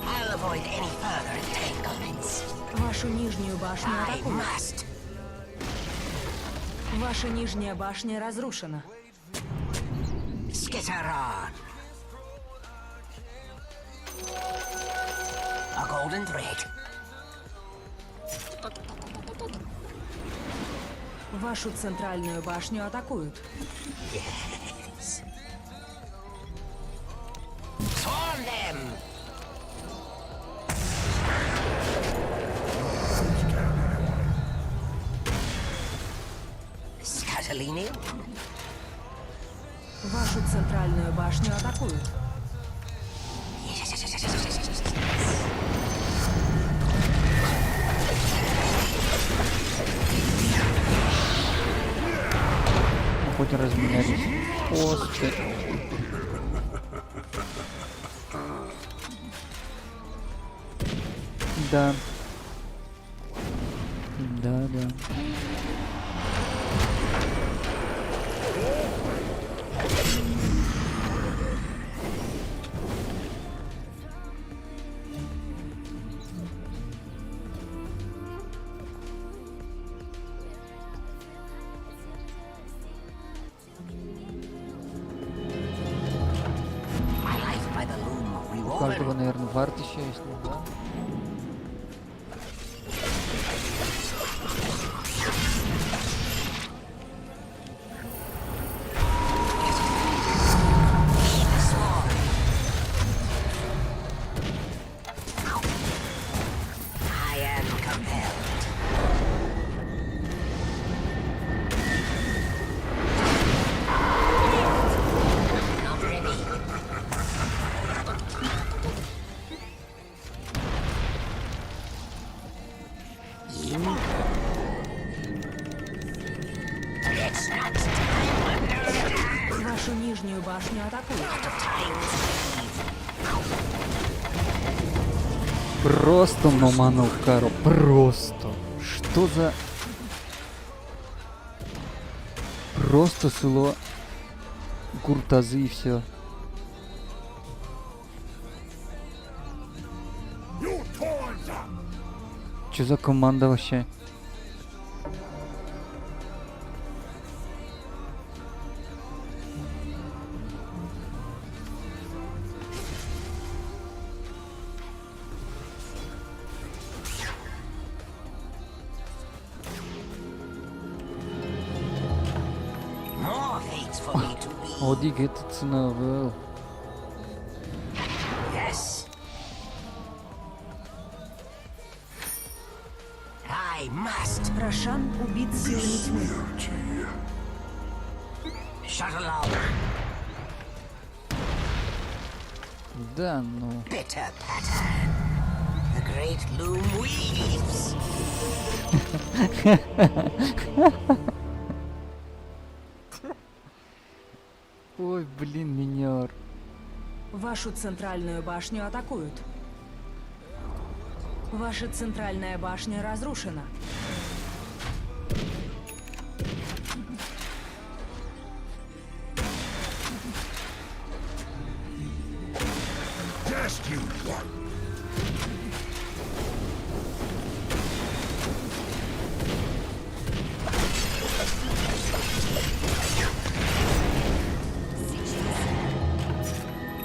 I'll avoid any further entanglements. Вашу нижнюю башню I атакуют. must. Ваша нижняя башня разрушена. Skitter on. A golden thread. Вашу центральную башню атакуют. Yes. Swarm them. Scuttling in. Вашу центральную башню атакуют. Ну, хоть разменялись. После. Да. Да. My life by the loom of У reward. каждого, наверное, вард еще есть. Ну, да. The swarm. Просто маманул кару. Просто. Что за... Просто село Гуртазы и все. Что за команда вообще? More fates for me to be. Оди гетто цена, well. Yes. I must. Рошан убит силами тьмы. Shut along. Да, ну. Bitter pattern. The great loom weaves. Ой, блин, миньор. Вашу центральную башню атакуют. Ваша центральная башня разрушена.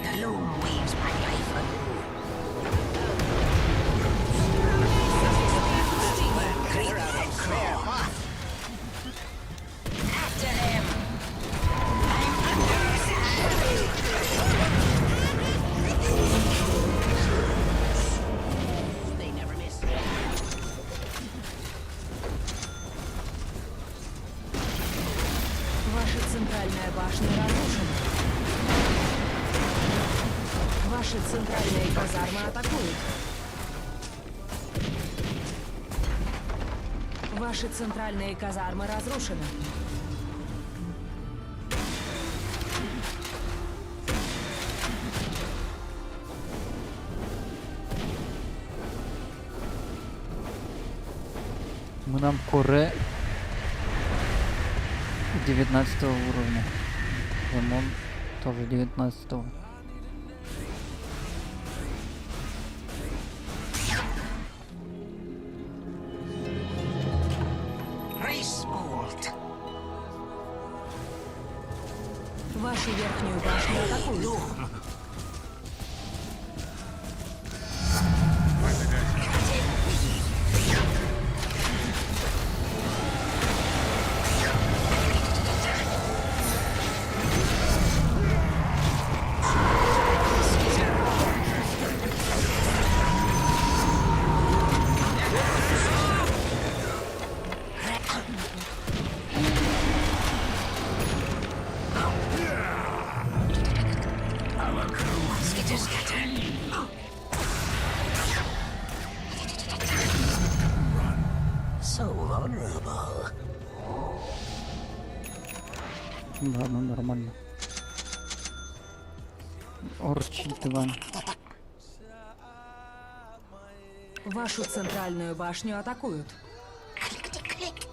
The loom weaves my life anew. Greater than clear off. After them. I'm under attack. They never miss. Ваша центральная башня разрушена. Ваши центральные казармы атакуют. Ваши центральные казармы разрушены. Мы нам Коре 19 уровня. Ремон тоже 19. Respooled. Вашу верхнюю башню атакуют. Skitter scatter. So vulnerable. Ладно, нормально. Орчит Иван. Вашу центральную башню атакуют. Click.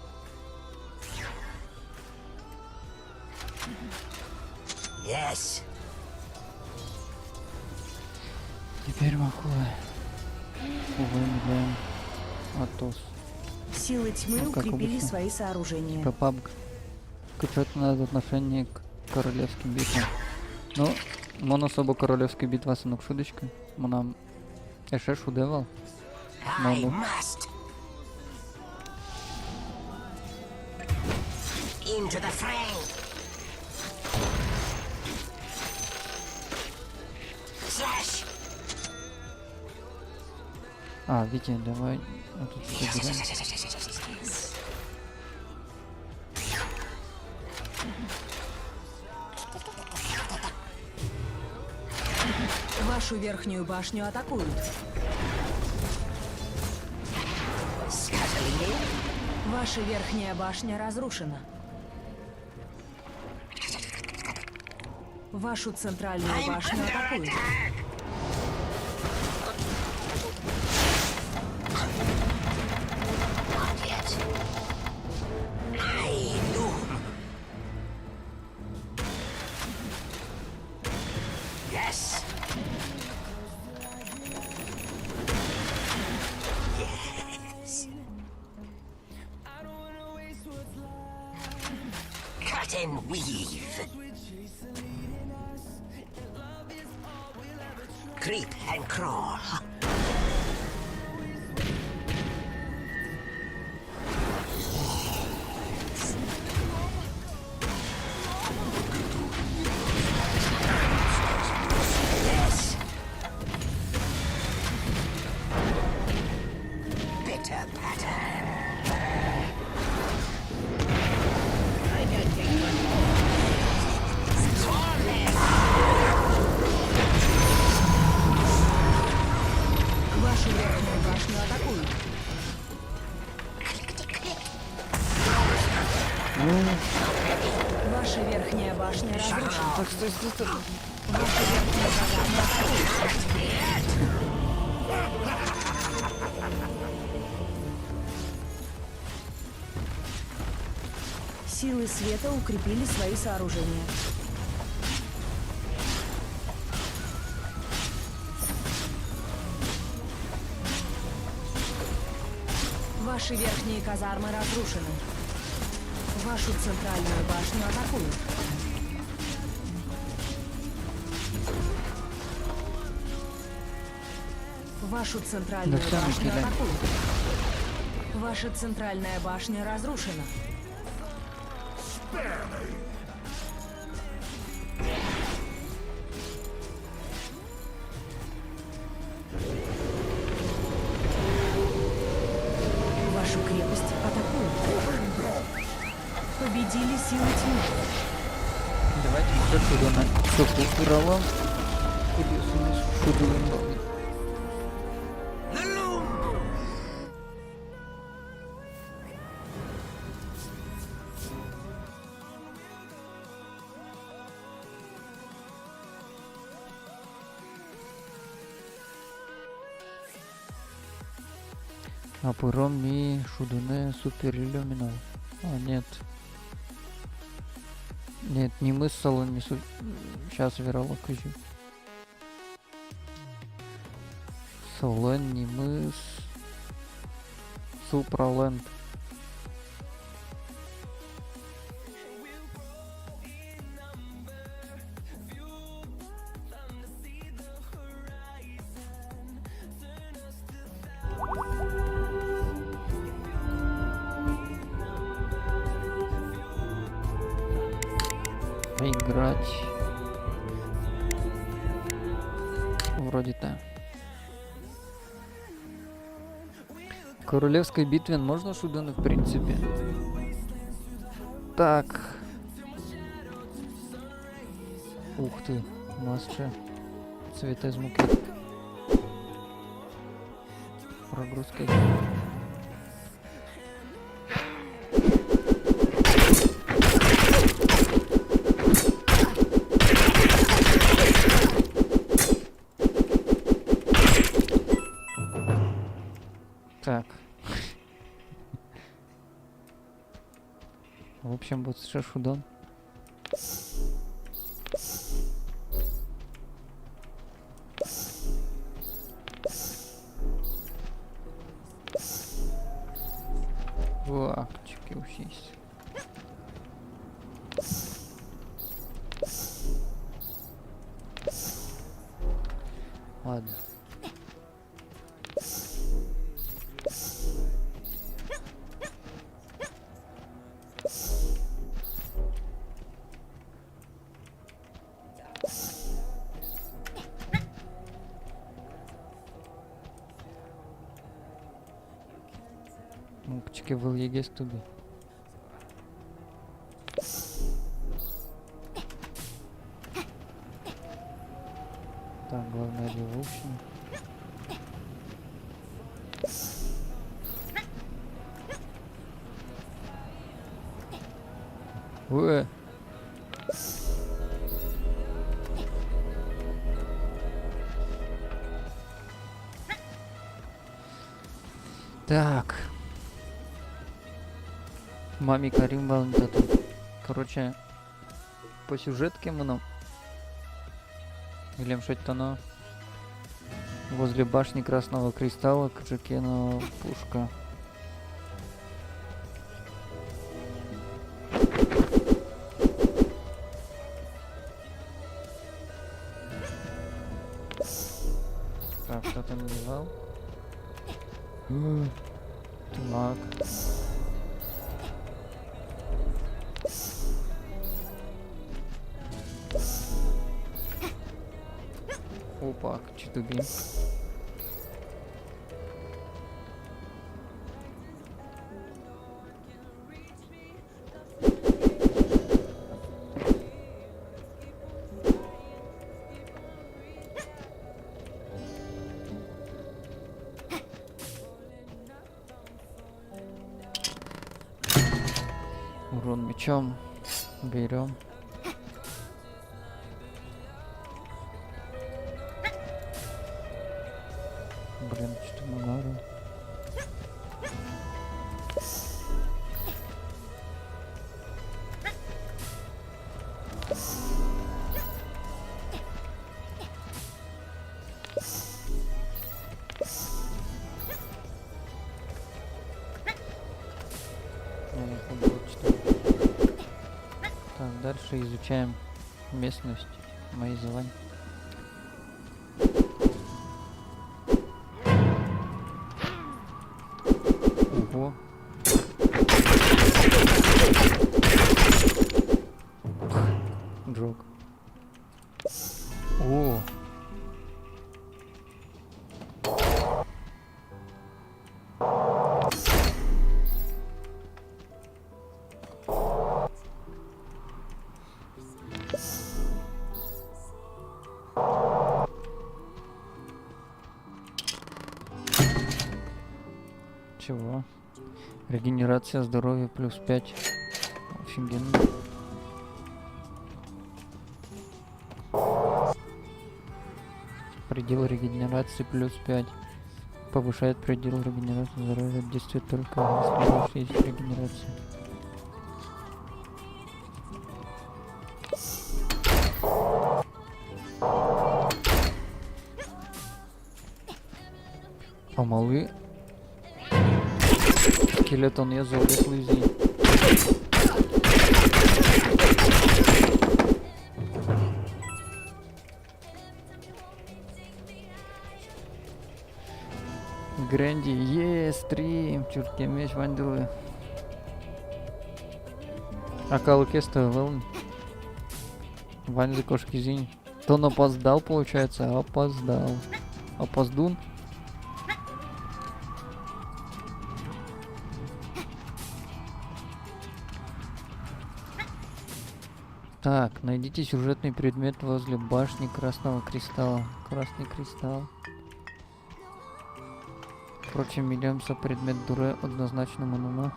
Yes. Теперь Махуэ. Увы, Атос. Силы тьмы Ну, как укрепили обычно. свои сооружения. Типа пабг. Качательное отношение к королевским битвам. Ну, мон особо королевська битва синок шудочка. Нам ще шудевал. I No. must. Into the fray. Slash. А, Витя, давай. Вот тут соберем. Вашу верхнюю башню атакуют. Scuttling. Ваша верхняя башня разрушена. Вашу центральную башню атакуют. Not yet. I know. Yes. Yes. Cut and weave. Creep and crawl. Yes. Bitter pattern. Вашу верхнюю башню атакуют. Ваша верхняя башня разрушена. Так, стой, стой, стой. Ваша верхняя казарма атакуют. Силы света укрепили свои сооружения. Ваши верхние казармы разрушены. Вашу центральную башню атакуют. Вашу центральную Да всё, башню накидай. атакуют. Ваша центральная башня разрушена. Вашу крепость атакуют. Победили силы тьмы. Давайте еще Шудуна. Что, Уралом? Шудуна. Апуром ми Шудуне супер иллюминал. А, нет. Нет, не мы с Салон, не супер. Сейчас Веролог ищу. Салон, не мы с Супраленд. Играть. Вроде так. В королевской битве можно Шудуны, в принципе. Так. Ух ты, масча. Цвета из муки. Прогрузка. Так. В общем, вот сейчас Шудон. Вакчики учись. Ладно. Мукчики в ЕГЭ стуби. Так, главное девушка. Так. Мамі Карим Валентату. Короче, по сюжетке мы Глем Шаттано. Возле башни Красного Кристалла Каджикена пушка. Так, кто там называл? Так. Опа, читуби. Урон мечом. Берем. Блин, что много. Так, дальше изучаем местность моей завань. Ого. Джок. О. Чего? Регенерация здоровья плюс 5. Офигенно. Предел регенерации плюс 5. Повышает предел регенерации здоровья. Действует только если у вас есть регенерация. А малы скелетон я залез лызи. Грэнди, стрим, чурки, меч, вандилы. Акалу кеста, волн. Ванзы, кошки, зинь. Тон опоздал, получается, опоздал. Опоздун. Так, найдите сюжетный предмет возле башни Красного Кристалла. Красный Кристалл. Впрочем, милямса предмет дуре однозначно мануна.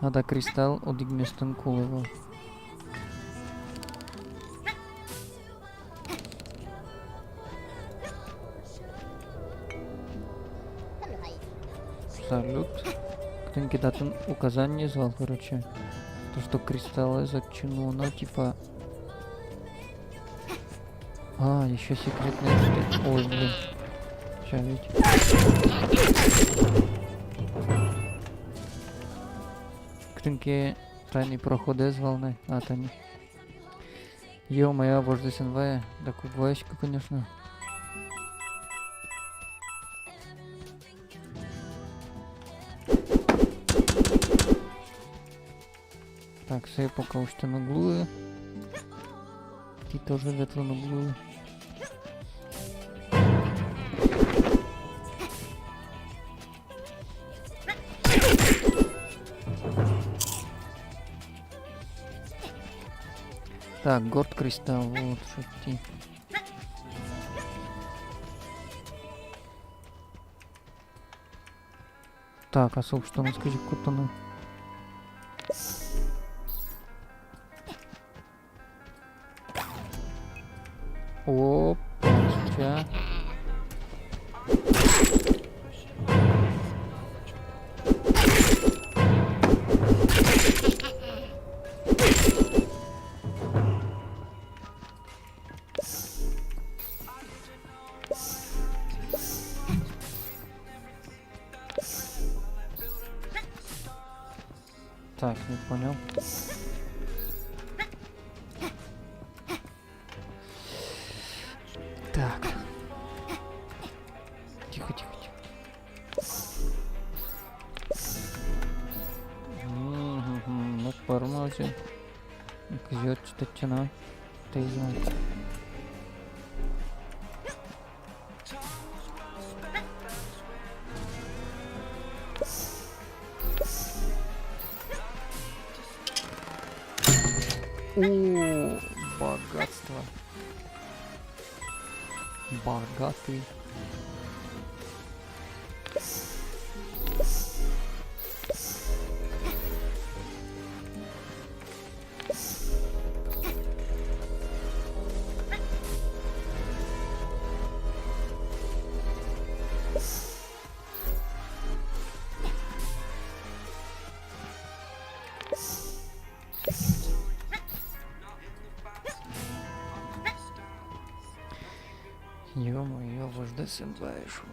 Надо кристалл от Игместен Кулева. Салют. Кто-нибудь датун указание звал, короче. То, что кристаллы зачину, но типа... А, еще секретные штуки. Ой, блин. Сейчас ведь. Кто-нибудь тайный проходы звал, не? А, тайный. Ё-моё, боже, СНВ. Так, убавочка, конечно. Так, все пока что на углу. Ты тоже где-то на углу. Так, горд кристалл, вот, шути. Так, а что у нас, скажи, кутану. Опа, сейчас. Так, не понял. Так. Тихо, тихо, тихо. Ну, формате. Кзет, что-то ты знаешь. О, богатство. Богатый. Ё-моё, вождь сэмпайшу.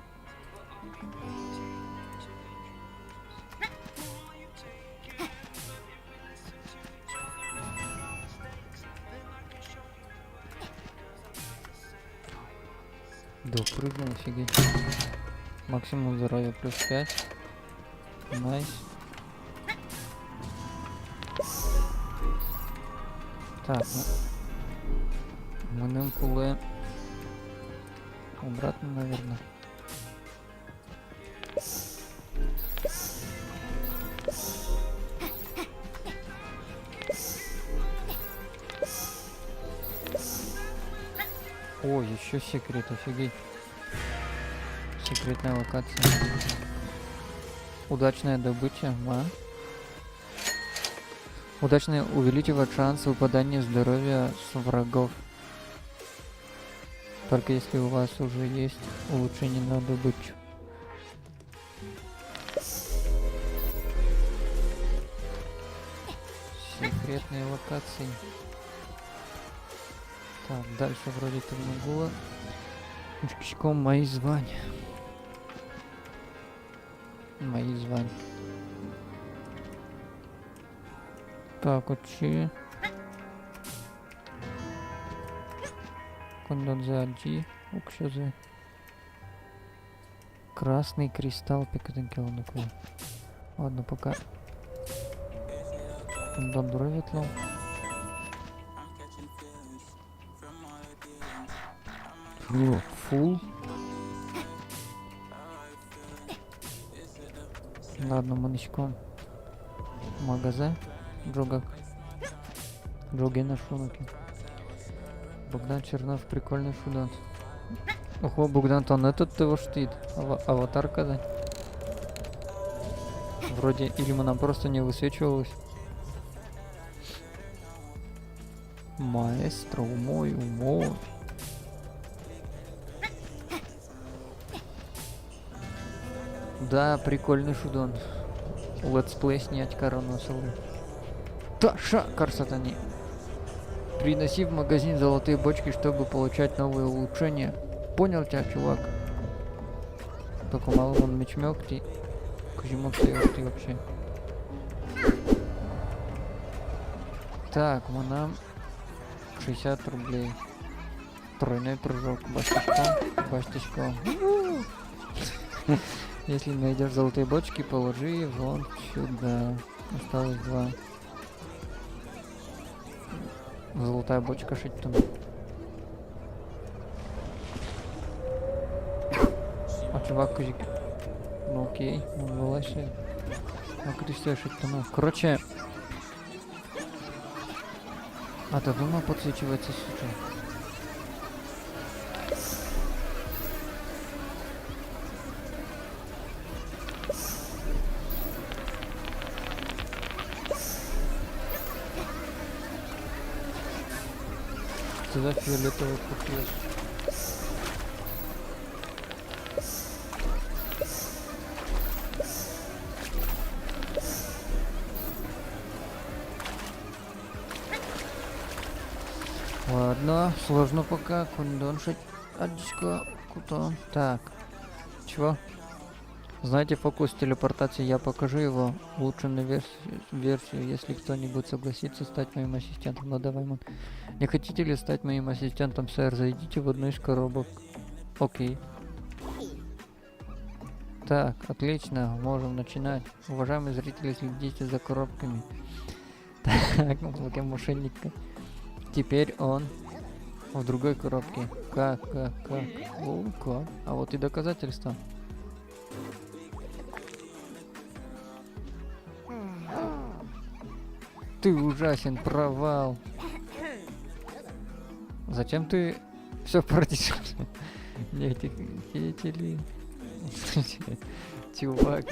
Допрыгнул, офигеть. Максимум здоровья плюс 5. Найс. Так, ну. Мы куле. Обратно, наверное. О, еще секрет, офигеть. Секретная локация. Удачная добыча, Удачно увеличивает шанс выпадания здоровья с врагов. Только если у вас уже есть улучшение на добычу. Секретные локации. Так, дальше вроде Термогула. Учком мои звания. Мои звания. Так, учи. Кондензаджи. Укшазы. Красный кристалл пикатенкелнуку. Ладно, пока. Кондендроветло. Фул. Ладно, манычком. Магазе. Джогак. Джоги на шунуки. Богдан Чернов, прикольный шудант. Ого, Богдан, он этот его штит. Аватарка, да? Вроде, или она просто не высвечивалась. Маэстро, мой умой. Да, прикольный шудон. Летсплей снять короносовый. Таша, карсатани. Приноси в магазин золотые бочки, чтобы получать новые улучшения. Понял тебя, чувак? Только мало вон мечмёк, ты... К чему ты вообще? Так, нам 60 рублей. Тройной прыжок. Бастичком. Если найдешь золотые бочки, положи вон сюда. Осталось 2. Золотая бочка шить там. А чувак, кузик. Ну окей, ну вылазь. Ну-ка ты что шить там? Короче. А ты думал подсвечивается сейчас? Сюда фиолетовый купил. Ладно, сложно пока. Кундон шить. Адичка, кутон. Так. Чего? Знаете фокус телепортации? Я покажу его в улучшенную версию, если кто-нибудь согласится стать моим ассистентом. Ну давай, Мон. Не хотите ли стать моим ассистентом, сэр? Зайдите в одну из коробок. Окей. Так, отлично, можем начинать. Уважаемые зрители, следите за коробками. Так, мошенника. Теперь он в другой коробке. Как? О, как? А вот и доказательства. Ты ужасен, провал. Зачем ты все портишь? Не, эти ли? Чувак.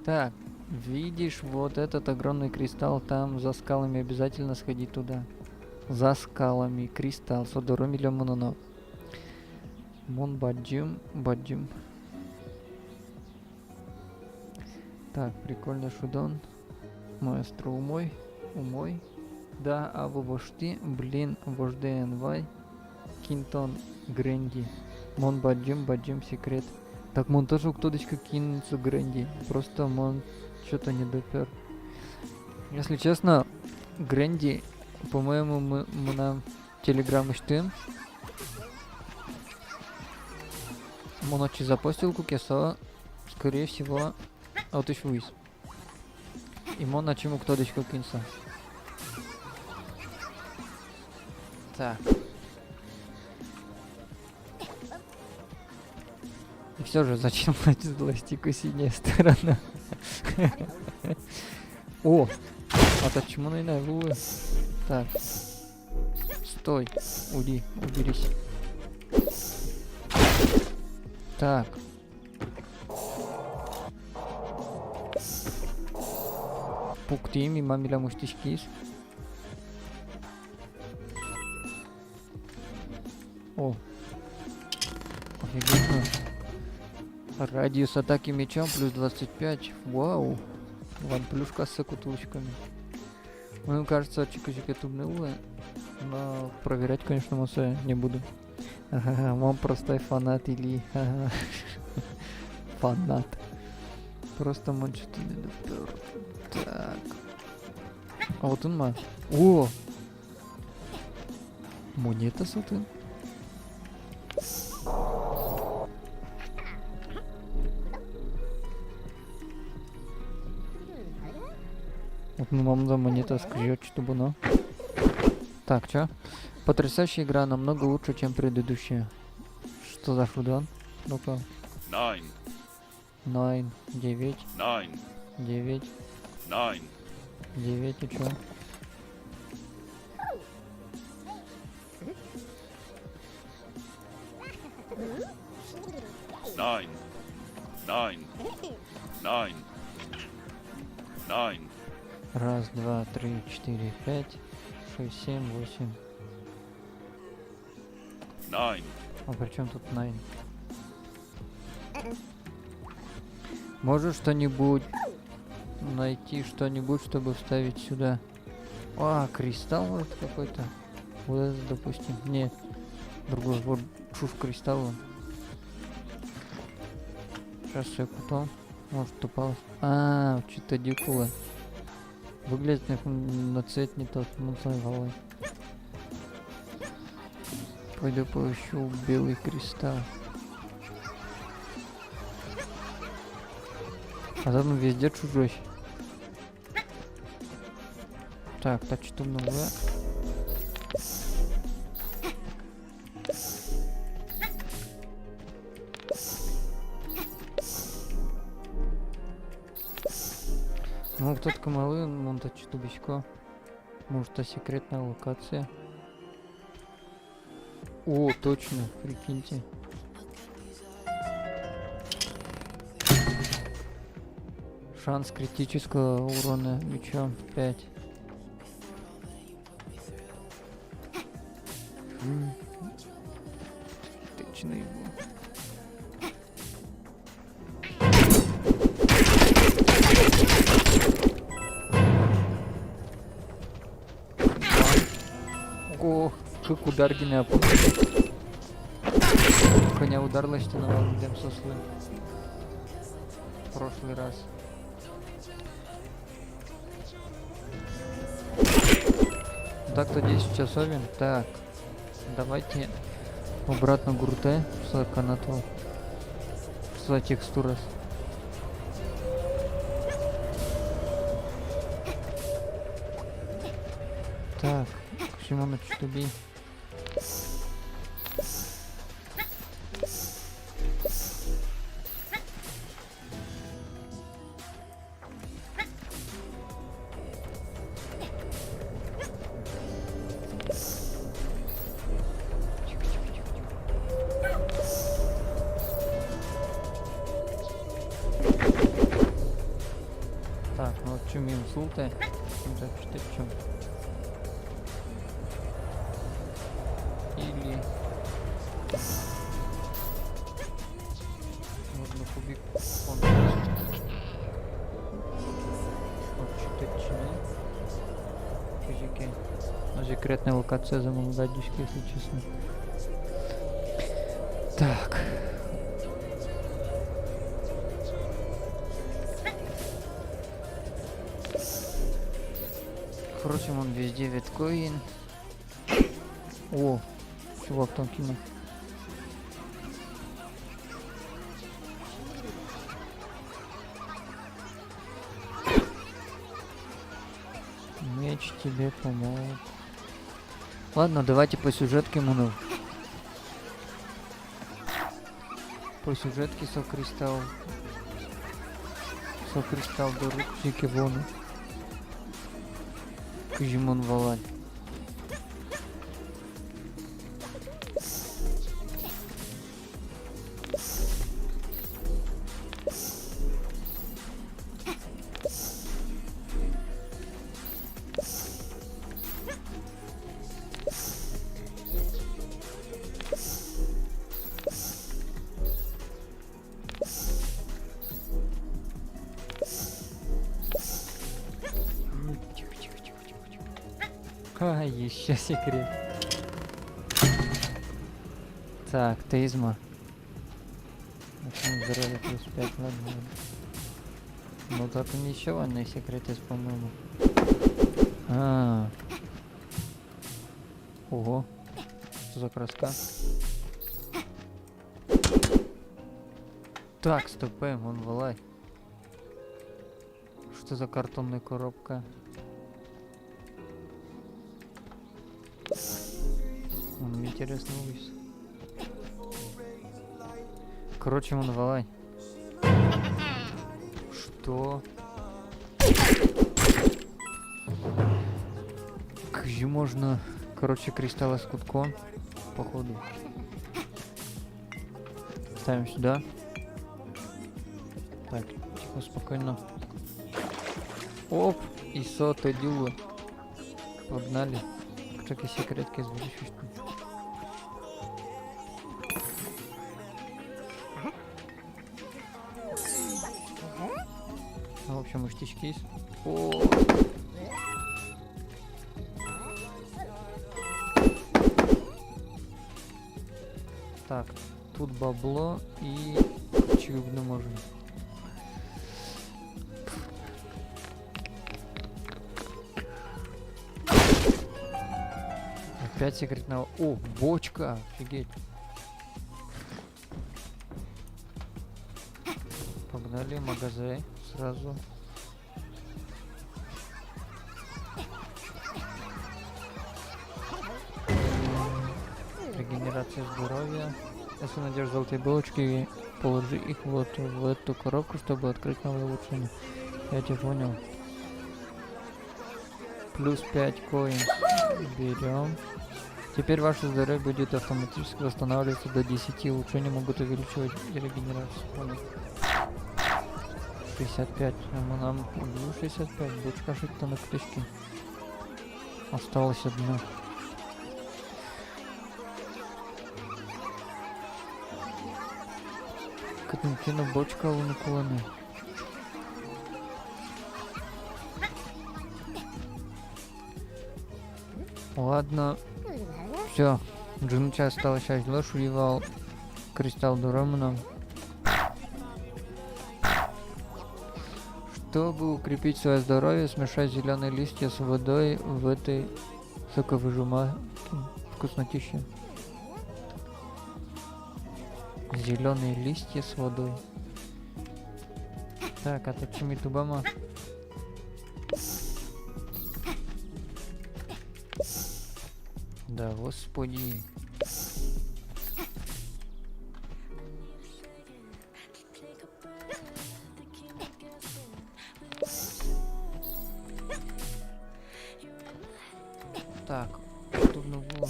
Так, видишь вот этот огромный кристалл там за скалами, обязательно сходи туда. За скалами кристалл, содору миллион мононов. Мон баджим. Так, прикольно шудон. Маэстро умой. Да, а вы вожди, блин, вожди НВ. Кинтон Гренди. Мон баджим секрет. Так, Мон тоже кто-дочка кинется Гренди. Просто Мон что-то не допер. Если честно, Гренди, по-моему, мы нам телеграммы штым. Мон очи запостил кукеса. Скорее всего, аутышвуис. И Мон на чему кто-дочка кинется. Так. И все же, зачем пластику синяя сторона? О! А то чему на иная. Так. Стой. Уберись. Так. Пуктими, мамиля муштишкис. О. Офигенно. Радиус атаки мечом плюс 25. Вау. Ван плюшка с кутушками. Ну, кажется, чика-чика тубнула. Но проверять, конечно, мусе не буду. Ага, он простой фанат или... Фанат. Просто он что-то не допер. Так. А вот он ма. О! Монета сутын. Вот мамда монета скрежет, чтобы оно. Так, чё? Потрясающая игра, намного лучше, чем предыдущая. Что за шудан? Ну-ка. 9, 9. 9. 9 и чё? Раз, два, три, 4, 5, 6, 7, 8. А при чем тут 9? Можешь что-нибудь найти, что-нибудь, чтобы вставить сюда? А, кристалл вот какой-то. Вот это, допустим. Нет. Другой. Вот чушь кристалла. Сейчас я купал. Может, упал. А, что-то дикуло. Выглядит на цвет не тот. Ну, своей головой. Пойду поищу белый кристалл. А там везде чужой. Так, что много. Ну, тут камалы, вон то чудовищко. Может, это секретная локация. О, точно, прикиньте. Шанс критического урона мечом 5. Точно его. О, как удар генеапа. Коня ударила стеновал идем сослы. В прошлый раз. Так-то 10 часовен. Так. Давайте обратно гурте с канату. С текстурас. Так, Шимона Чтуби. Так, ну вот чумим султы. Так, что чум. Или можно кубик он вот что-то чини. Физики. Секретная локация за молодежки, если честно. Так. Впрочем, он везде биткоин. О, чувак там кинул. Меч тебе помог. Ладно, давайте по сюжетке, Муну. По сюжетке Совкристалл до рук Жикевону. Кужимон Валай. А, еще секрет. Так, Тейзма. Здоровье плюс 5, ладно. Ну так и еще одна секрет есть, по-моему. Ого. Что за краска? Так, стопаем, он валай. Что за картонная коробка? Он интересно вывез. Короче, он валай. Что? Как же можно... Короче, кристаллы с кутком. Походу. Ставим сюда. Так, тихо, спокойно. Оп! И соты дюлы. Погнали. Какие секретки звучишь? Ну, в общем, и штички есть. О! Так, тут бабло и чугну можно. Опять секретного. О, бочка! Офигеть. Погнали, магазин сразу. Регенерация здоровья. Если найдешь золотые булочки, положи их вот в эту коробку, чтобы открыть новое улучшение. Я тебя понял. Плюс 5 коин. Берем. Теперь ваше здоровье будет автоматически восстанавливаться до 10. Улучшения могут увеличивать регенерацию. Понял. 65. Нам 65. Бочка что-то на ктычке. Осталось одно. Катинкина бочка луноколоны. Ладно. Все. Джунча осталось 6 лошадей. Кристалл Дурамана. Чтобы укрепить свое здоровье, смешай зеленые листья с водой в этой соковыжималке. Вкуснотища. Зеленые листья с водой. Так, а тут чими тубама. Да, господи. Так, тут было.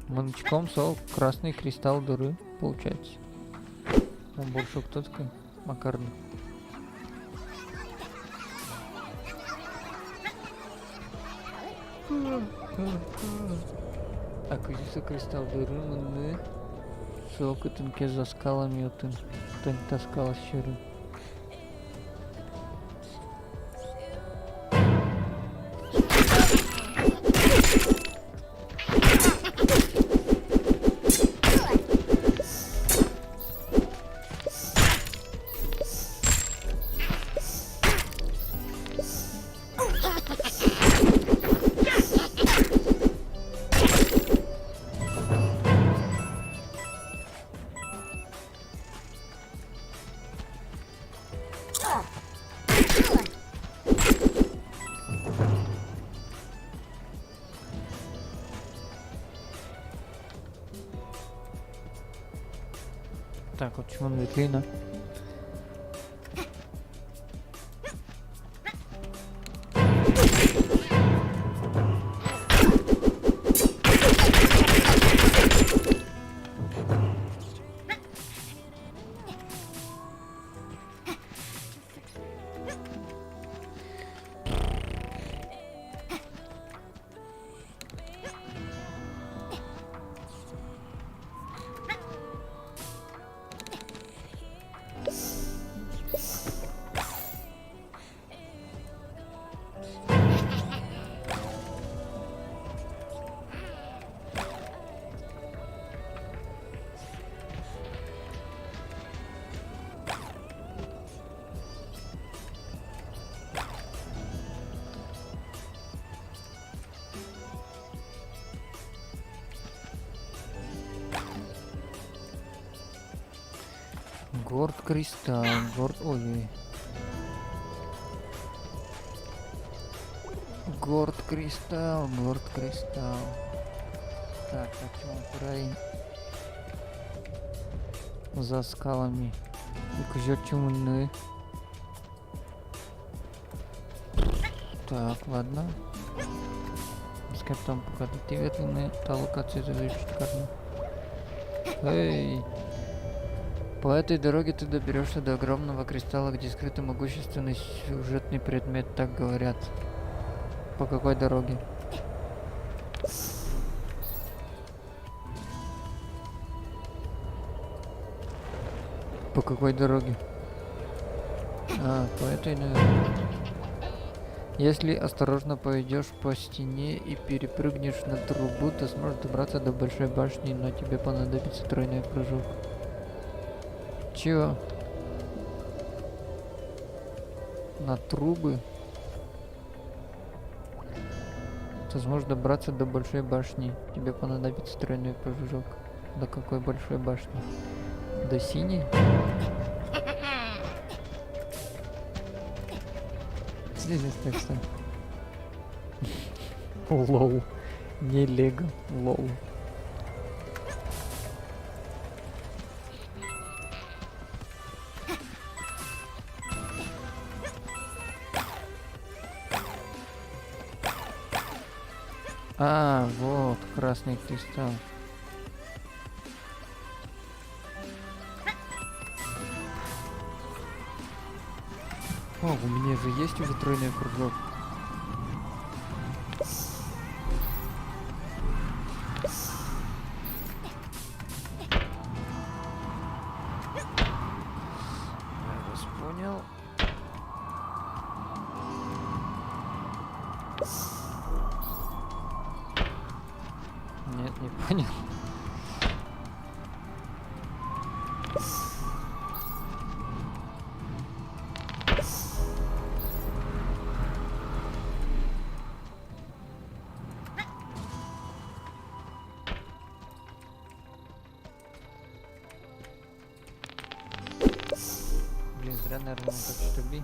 Молочком, сол, красный кристалл дыры, получается. Он больше кто-то макарный. Аквизиция кристалл дыры, мы ссылка тынке за скалами, тын таскала щеры. Так, вот чему витрина. Горд кристалл, горд... Ой. Горд кристалл, горд кристалл. Так, почему край за скалами? И кузет чумульные. Так, ладно. Пускай потом покажут те ветленные, та локация зависит карну. Эй! По этой дороге ты доберешься до огромного кристалла, где скрыт могущественный сюжетный предмет, так говорят. По какой дороге? По какой дороге? А, по этой, наверное. Если осторожно пойдешь по стене и перепрыгнешь на трубу, то сможешь добраться до большой башни, но тебе понадобится тройной прыжок. Чего? На трубы? Ты сможешь добраться до большой башни. Тебе понадобится тройной прыжок. До какой большой башни? До синей? Здесь так что. Лол. Не лего. Лол. А, вот, красный кристалл. О, у меня же есть уже тройной прыжок. Я вас понял. Нет, не понял. Блин, зря, наверное, он так что бей.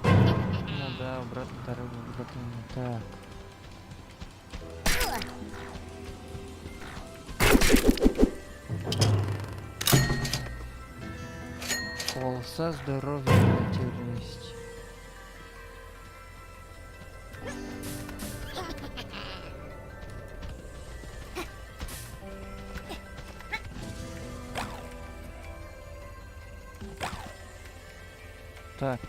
Ну да, обратно дорогу готовим. Так. Полоса здоровья материальность. Так.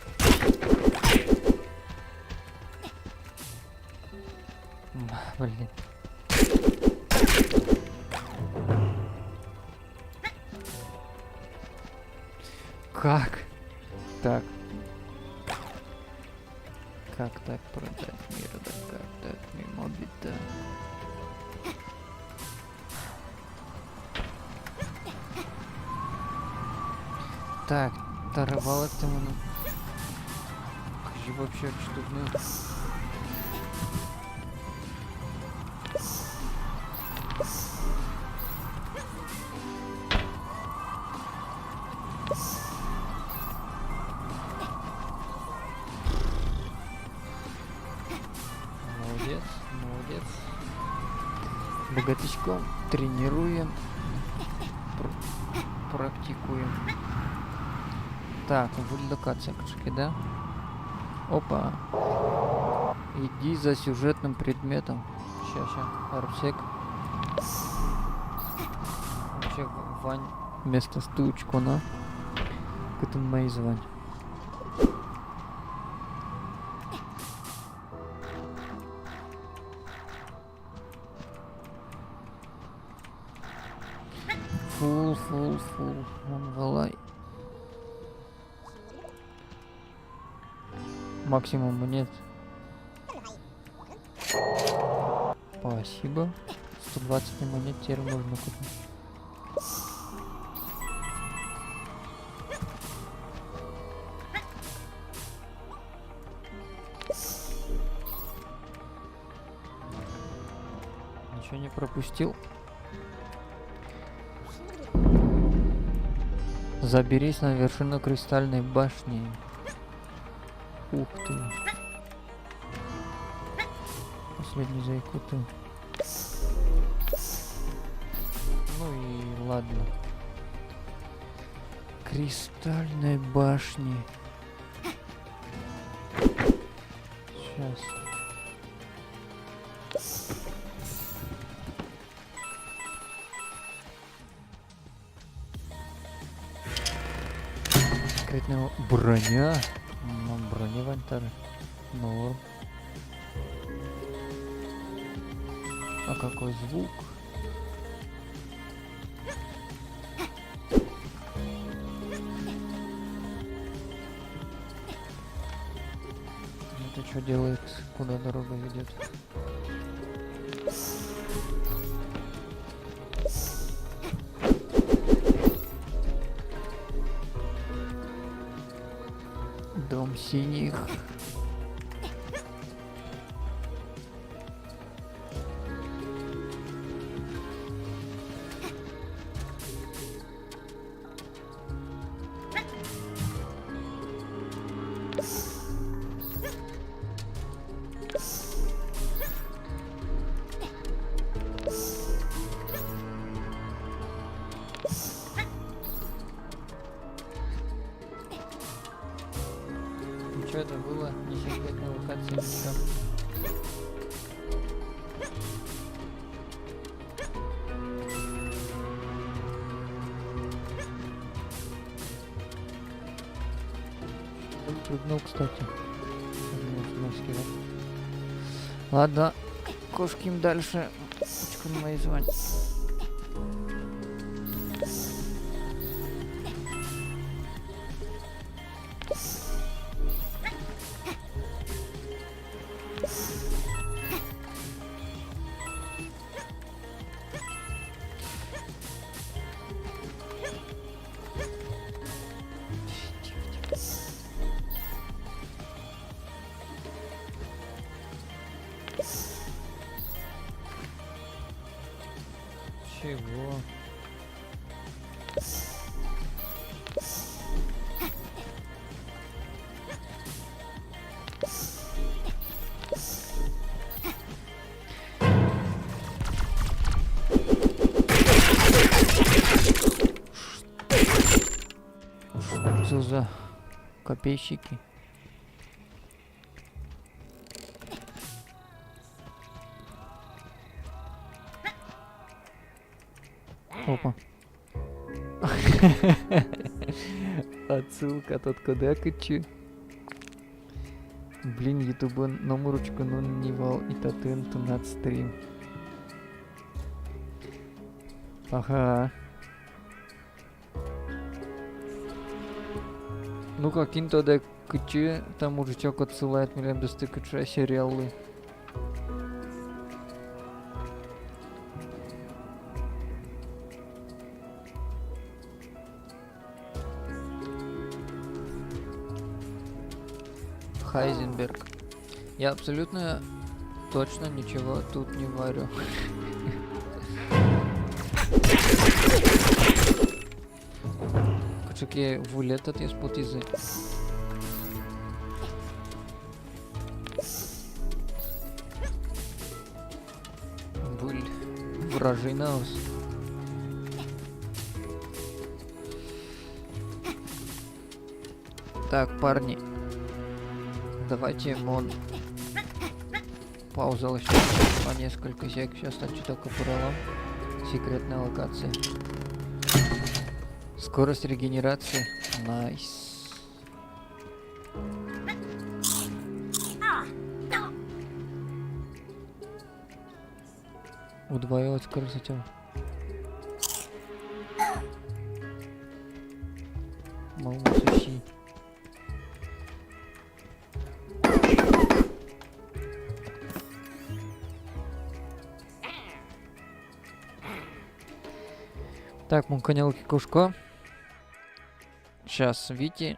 Блин. Как? Так. Как так продать мир? Да как так мимо бита? Так, торговать там он. Как же вообще что ну? Молодец, молодец. Богатычком тренируем, практикуем. Так, локация, да? Опа. Иди за сюжетным предметом. Ща. Арсек. Вообще, Вань, вместо стучку, на. Это мои звань. Фул. Вон валай. Максимум нет. Спасибо. 120 монет теперь можно купить. Ничего не пропустил. Заберись на вершину кристальной башни. Ух ты. Последний зайку-то. Ну и ладно. Кристальной башни. Сейчас. Секретная броня. Ну, броневантар. Норм. А какой звук? Это что делает? Куда дорога ведет? Дом синих. Что это было? Не секретная локация, ничего. Прыгнул, кстати. Ладно, кошким дальше. Мои звонят. Чего? Что за копейщики? Опа. Отсылка тут куда качу. Блин, ютубе номерочку нанівав і татинту над стрім. Ага. Ну как инто да качу, там мужичок отсылает меня до стыка сериалы. Хайзенберг. Я абсолютно точно ничего тут не варю. Качаки вулетът из-под изы. Буль. Вражина. Так, парни. Давайте мон. Пауза еще по несколько сек. Сейчас станет только поролом. Секретная локация. Скорость регенерации. Найс. Удвоилась скорость затем. Малосущий. Так, мунканелки кушко. Сейчас, Вити.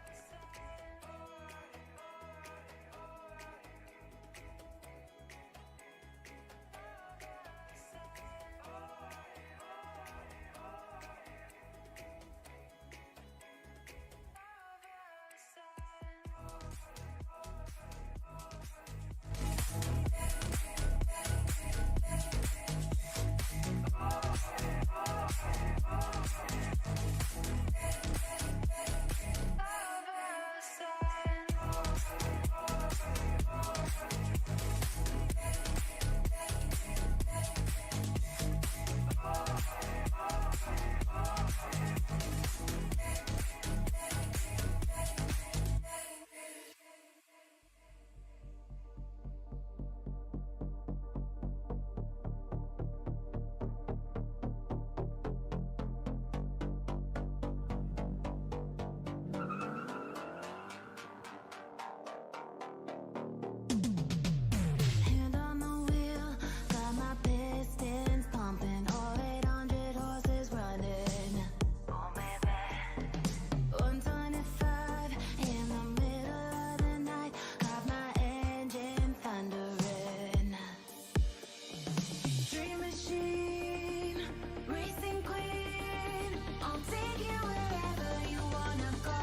Hand on the wheel, got my pistons pumping, all 800 horses running. Oh baby. 125 in the middle of the night, got my engine thundering. Dream machine, racing queen, I'll take you wherever you wanna go.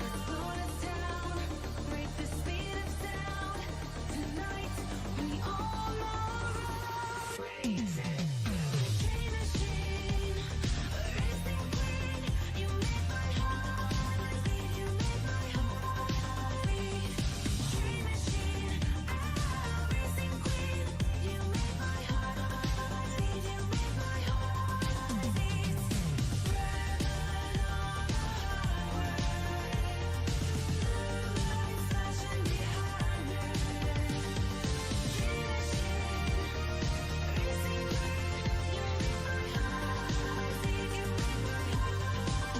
Let's slow this down, break the speed of sound. Tonight we all are racing. Dream machine, racing queen, you make my heart beat. You make my heart beat. Dream machine, racing queen, you make my heart beat. You make my heart beat. Flashing behind me. Dream machine, racing queen, you make my heart beat. You make my heart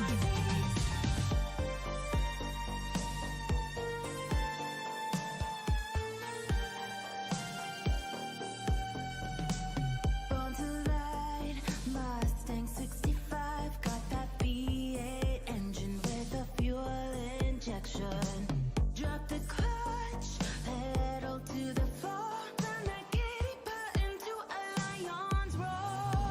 beat. Born to ride, Mustang 65, got that V8 engine with a fuel injection. Drop the clutch, pedal to the floor, turn that giddy button to a lion's roar.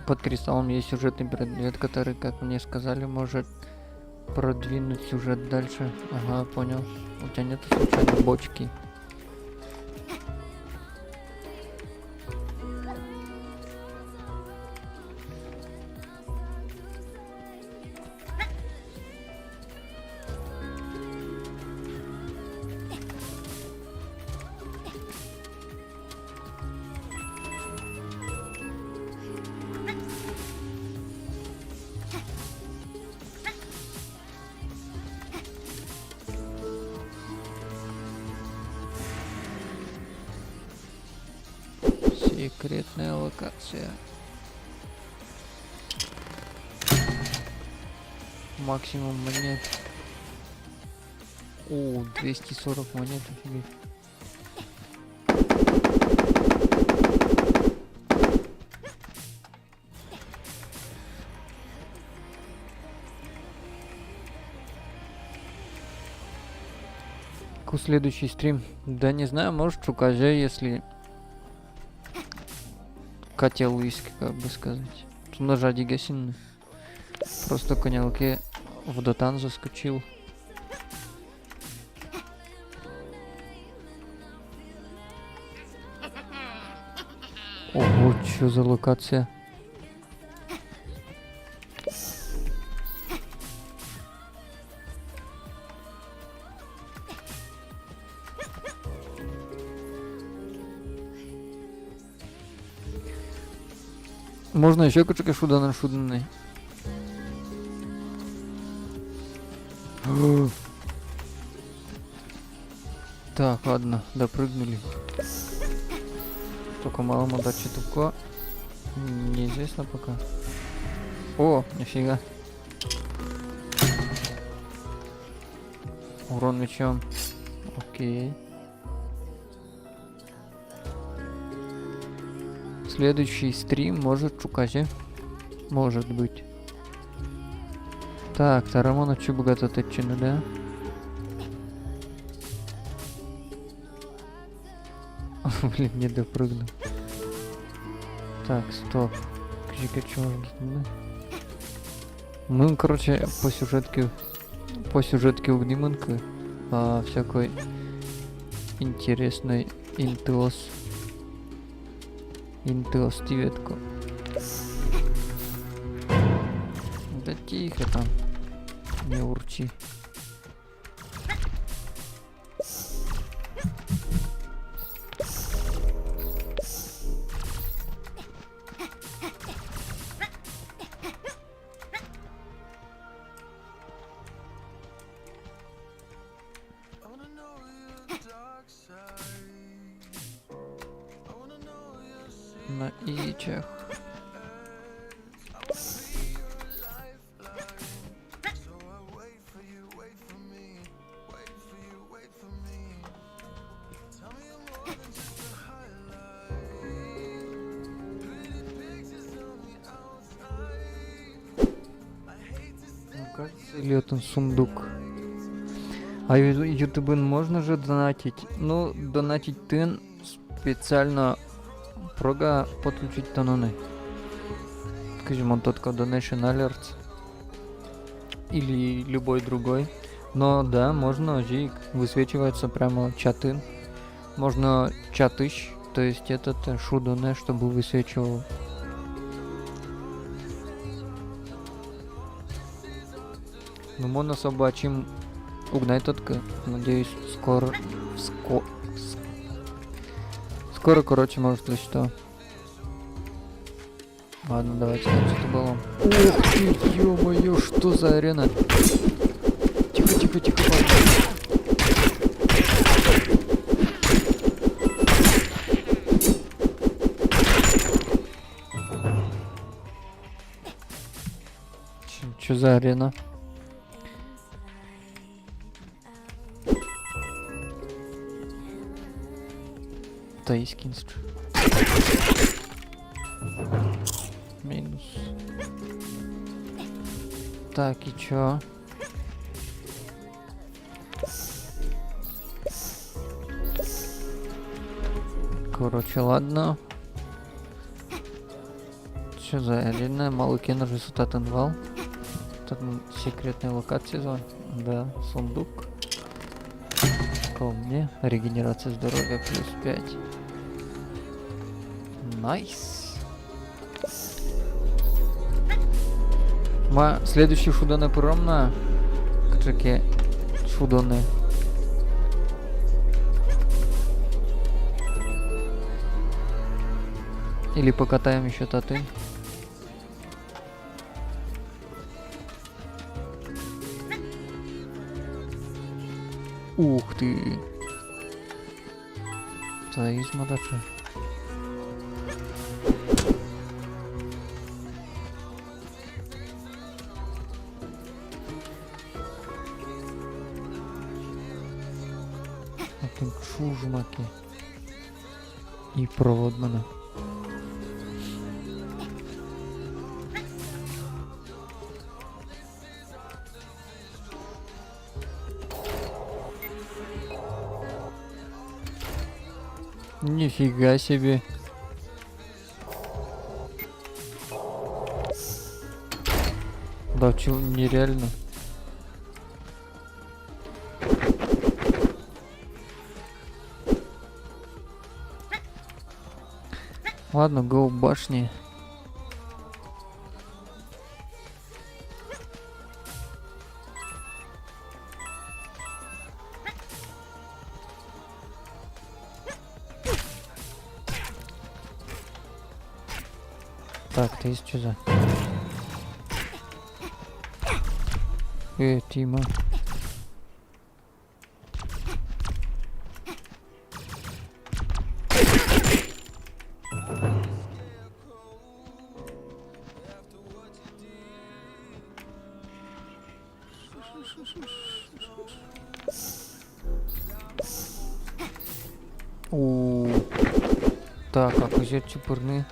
под кристаллом есть сюжетный предмет, который, как мне сказали, может продвинуть сюжет дальше. Ага, понял. У тебя нет случайно бочки? Секретная локация. Максимум монет. О, 240 монет, офигеть. Следующий стрим? Да не знаю, может чукаже, если хотел виски, как бы сказать. Нажать гасин. Просто конялки в дотан заскочил. Ого, что за локация? Можно еще кучка шуданный. Так, ладно, допрыгнули. Только мало удачи тупо. Неизвестно пока. О, нифига. Урон мечом. Окей. Следующий стрим может чуказе. Может быть. Так, Тарамона чу богато течено, да? Блин, не допрыгнул. Так, стоп. Чё может, да? Мы, короче, по сюжетке угниманка всякой интересной интос тиветку. Да тихо там, не урчи. На ичах. Кажется, или это сундук. А ютубен можно же донатить? Ну, донатить тын специально прога подключить тононы. Скажем, он тот Donation Alerts или любой другой. Но да, можно жик, высвечивается прямо чаты. Можно чатыш, то есть этот шудоне, чтобы высвечивал. Ну, можно собачьим угнать тотка. Надеюсь, скоро, короче, может, ли что. Ладно, давайте что-то было. Ух ты, ё-моё, что за арена? Тихо, Чё за арена? Тайскинстр. Минус. Так, и чё? Короче, ладно. Что за отдельная малый результат инвал? Тут секретная локация зон. Да, сундук. Мне регенерация здоровья плюс 5. Найс. Ма следующий шудоне промна. Качаки шудоне. Или покатаем еще таты. Ух ты. Заизма даже. Таким чужмаки. И провод мене. Нифига себе. Да, чё, нереально. Ладно, гоу башни. Так, ты есть что за? Тима. Так, а взять чепурны?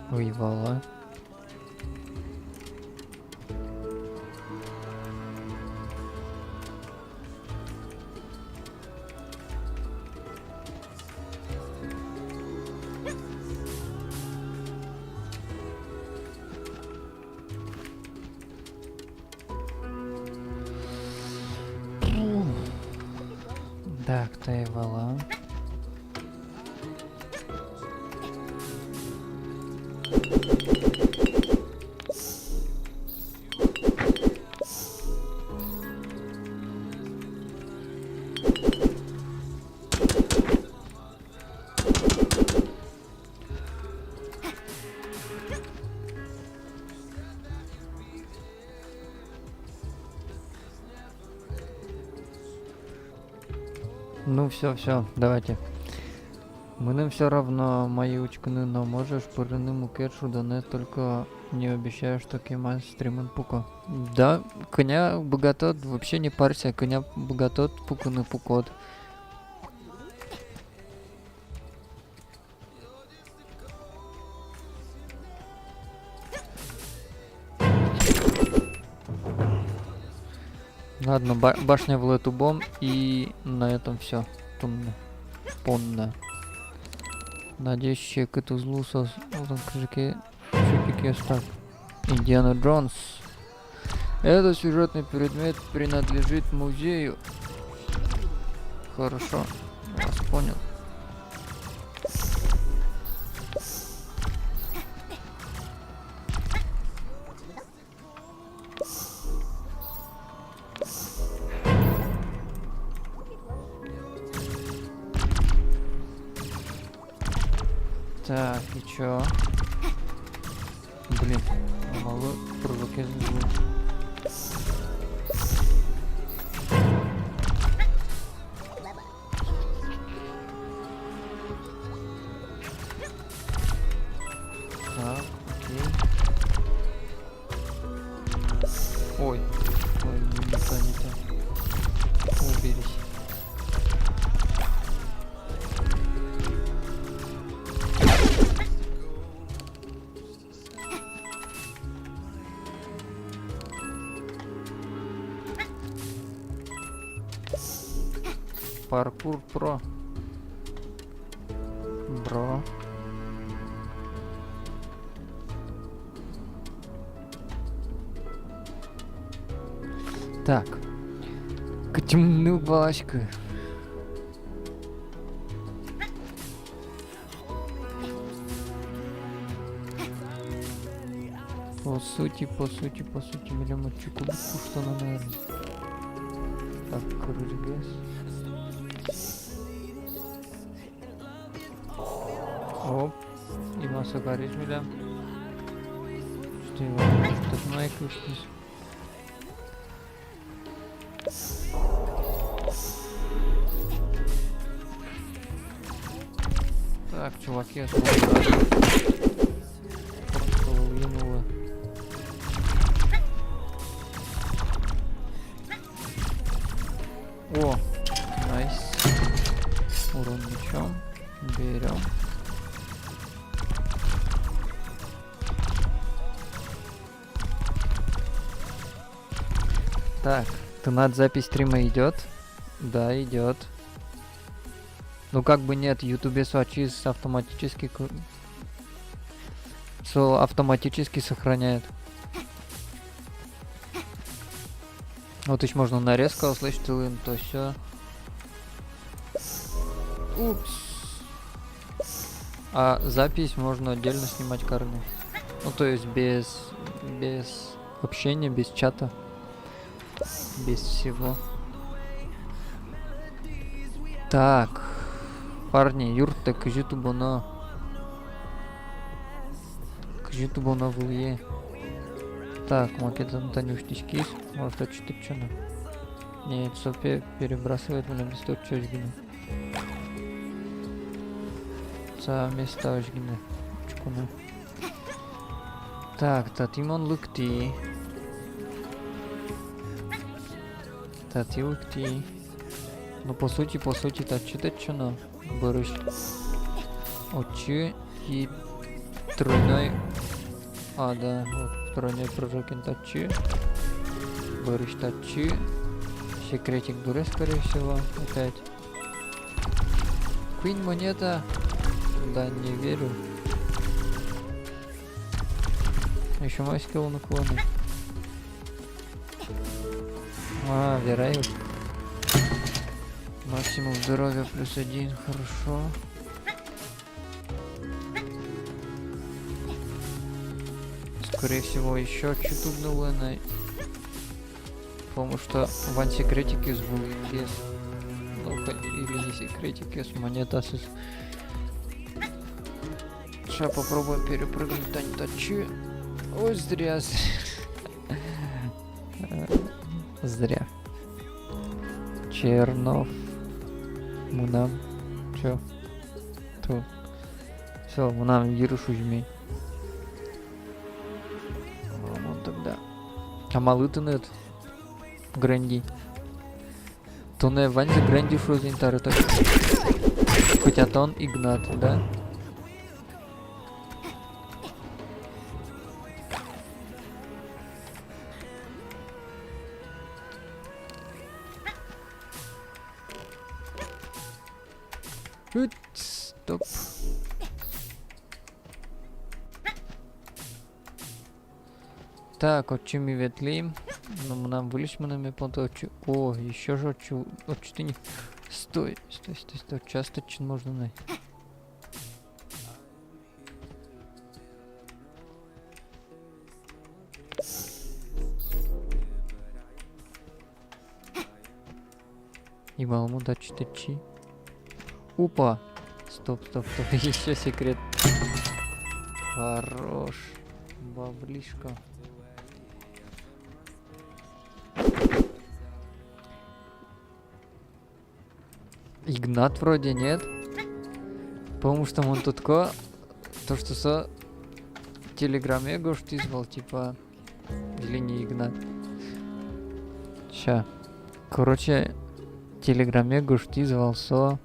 Воевала. Так, воевала. Ну все, давайте. Мне все равно мои учканы, но можешь порыному кетшу дане, только не обещаю, что кеман стриман пуко. Да, коня богатот, вообще не парься, коня богатот, пуканы пукот. Ладно, башня в летубом, и на этом все. Понна. Надеюсь, чек эту злу со кружки так. Индиана Джонс. Этот сюжетный предмет принадлежит музею. Хорошо, вас понял. Так, и чё? Блин, мало прыжок я забыл. Так, окей. Ой, ой, не то. Уберись. Паркур про. Бро. Так. Котемную палочку. По сути, миллиметчику букву, что она, наверное. Так, Крыльгас. Оп. И масса харизмиля. Что его может майку здесь? Так, чуваки, освобождаю. Просто улинуло. О, найс. Урон мечом. Берем. Так, тонат запись стрима идет? Да, идет. Ну как бы нет, YouTube Swatches автоматически автоматически сохраняет. Вот еще можно нарезка услышать, то все. Упс. А запись можно отдельно снимать карты. Ну то есть без общения, без чата. Без всего. Так. Парни, юрта к ютубу на вылье. Так, макетон танюштички. Может это что-то чё-то. Не, София перебрасывает меня без того, что жгину. Места жгину. Чукуна. Так, татимон лукти. Тати лукти. Ну по сути, та чё-то Барыш. Очи и тройной. А, да, вот тройной прыжок тачи. Барыш тачи. Секретик дуре, скорее всего, опять. Queen монета. Да, не верю. Еще мой скилл наклонный. А, вероятно. Максимум здоровья +1, хорошо. Скорее всего, еще чуть на потому что в антисекретике с булкес. Ну, или не секретике с монета с. Сейчас попробуем перепрыгнуть тачи. Ой, зря. Зря. Чернов. Мунам. Чё? Тут. Все, мунам вирус ужми. Вот тогда. А малый нет. Гранди. То не Ванза Гранди Фрозинтары так. Хотя то он Игнат, да? Стоп. Так, от чими ветли. Ну, нам вылечманами поточу. О, еще же от не. Стой. Часто чин можно найти. И малому дачи тачи. Опа! Стоп. Еще секрет. Хорош. Баблишко. Игнат вроде нет. Потому что он тут то, что со телеграме гошти звал, типа, или не Игнат. Ща. Короче, телеграме гошти звал со,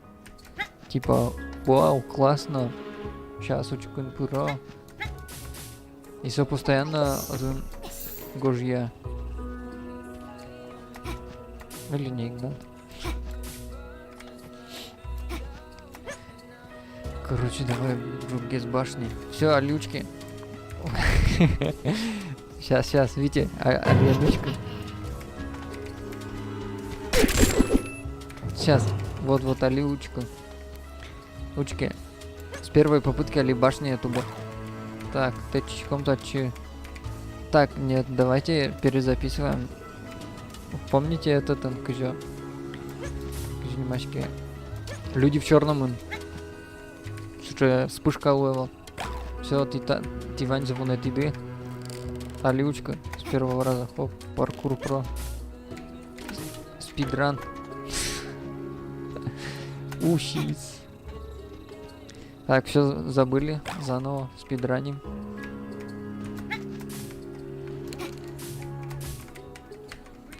типа, вау, классно. Сейчас очень пура. И со постоянно один гожья. Или не Игнат. Короче, давай в с башни. Все, Алючки. Сейчас, видите, Алючка. Сейчас, вот Алючка. Лучки. С первой попытки Али башни тубо. Так, тычком точи. Так, нет, давайте перезаписываем. Помните этот козё? Козюмачки. Люди в черном. Что вспышка левел. Все, ты Вань звонит иды. Алючка с первого раза. Хоп, паркур про. Спидран. Ушиц. Так, все забыли. Заново спидраним.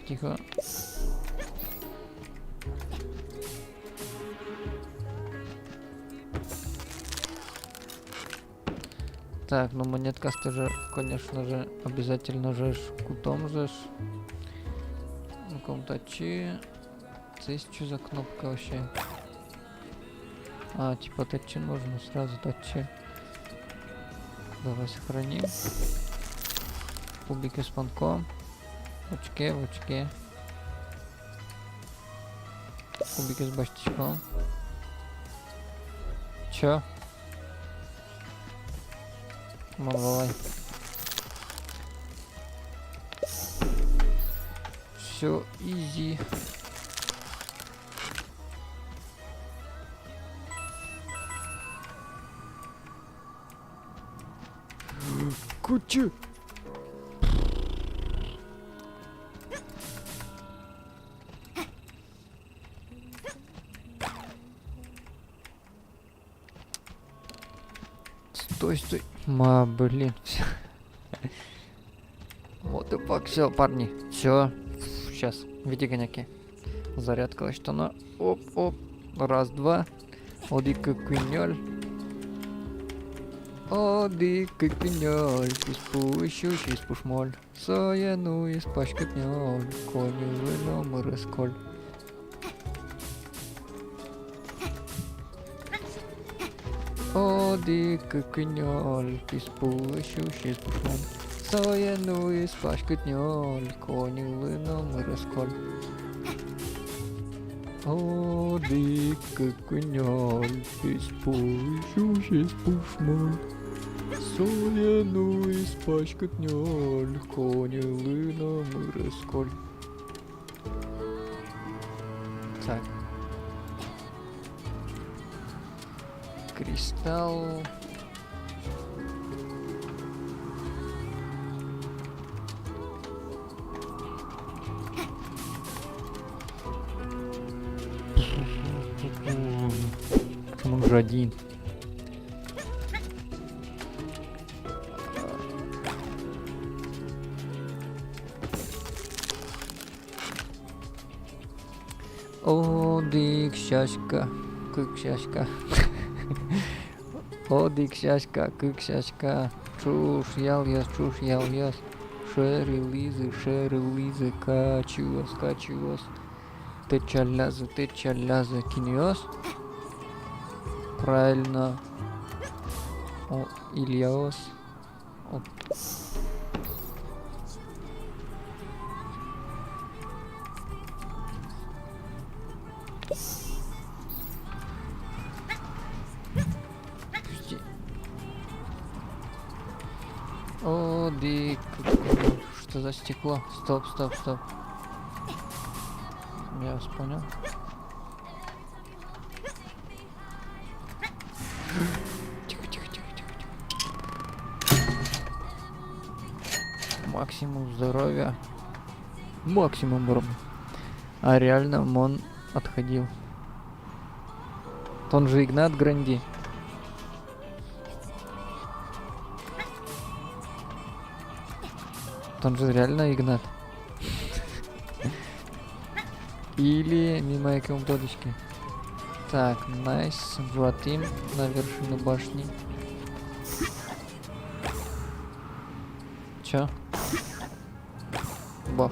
Тихо. Так, ну монетка же, конечно же, обязательно же кутом же. На каком-то здесь что за кнопка вообще? А, типа тачи нужно сразу тачи. Давай сохраним. Кубики с панком. В очке. Кубики с баштичком. Чё? Давай. Все изи. Куча. Стой. Блин. Вот и пак, все, парни. Все. Сейчас. Видите, гоняки. Зарядка что на. Оп. Раз, два. Оди кукинёль. Оди кукинёль. Писпущущий спушмоль. Сояну из пашкотнёль. Коню вином расколь. Оди кукинёль. Писпущущий спушмоль. Сояну из пашкотнёль. Коню вином расколь. Оди кукинёль. Писпущущий спушмоль. Сояну из пашкотнёль. Коню вином расколь. Так. Кристалл. Почему он же один? О, дикшашка, кыкшашка. О, дикшашка, кыкшашка. Чуш, ял яс. Шерилизы, качуос. Течалязы, киньос. Правильно. О, Ильяос. Оп. О, дик. Что за стекло? Стоп. Я вас понял. Тихо. Максимум здоровья. Максимум урона. А реально Мон отходил. Он же Игнат Гранди. Он же реально Игнат. Или мимо какому додочки. Так, найс. Ватим на вершину башни. Чё? Бах.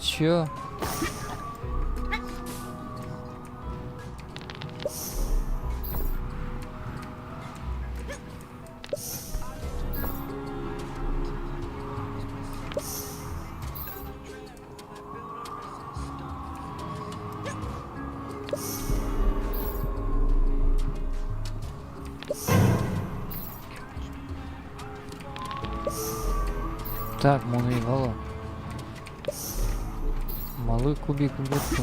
Чё? Так, монейвало. Малый кубик в бочку.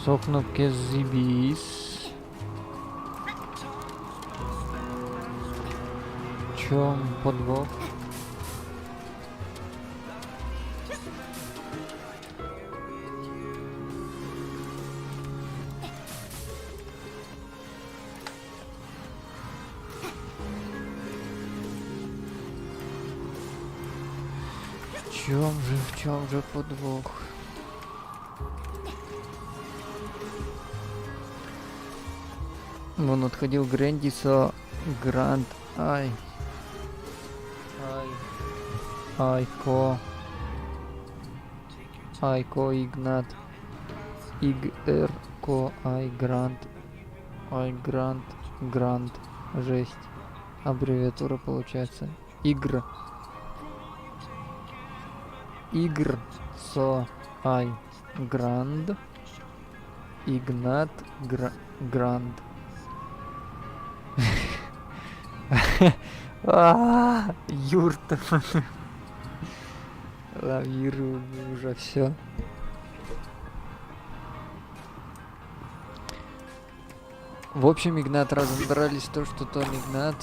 Сокно кезибис. Чем подвох? В чем же подвох? Вон отходил Грэндисо, Гранд, Айко, Игнат, Игрко, Гранд, жесть. Аббревиатура получается. Игр со Гранд, Игнат Гранд. Юрта. Лавирую уже все. В общем, Игнат разобрались то, что он Игнат.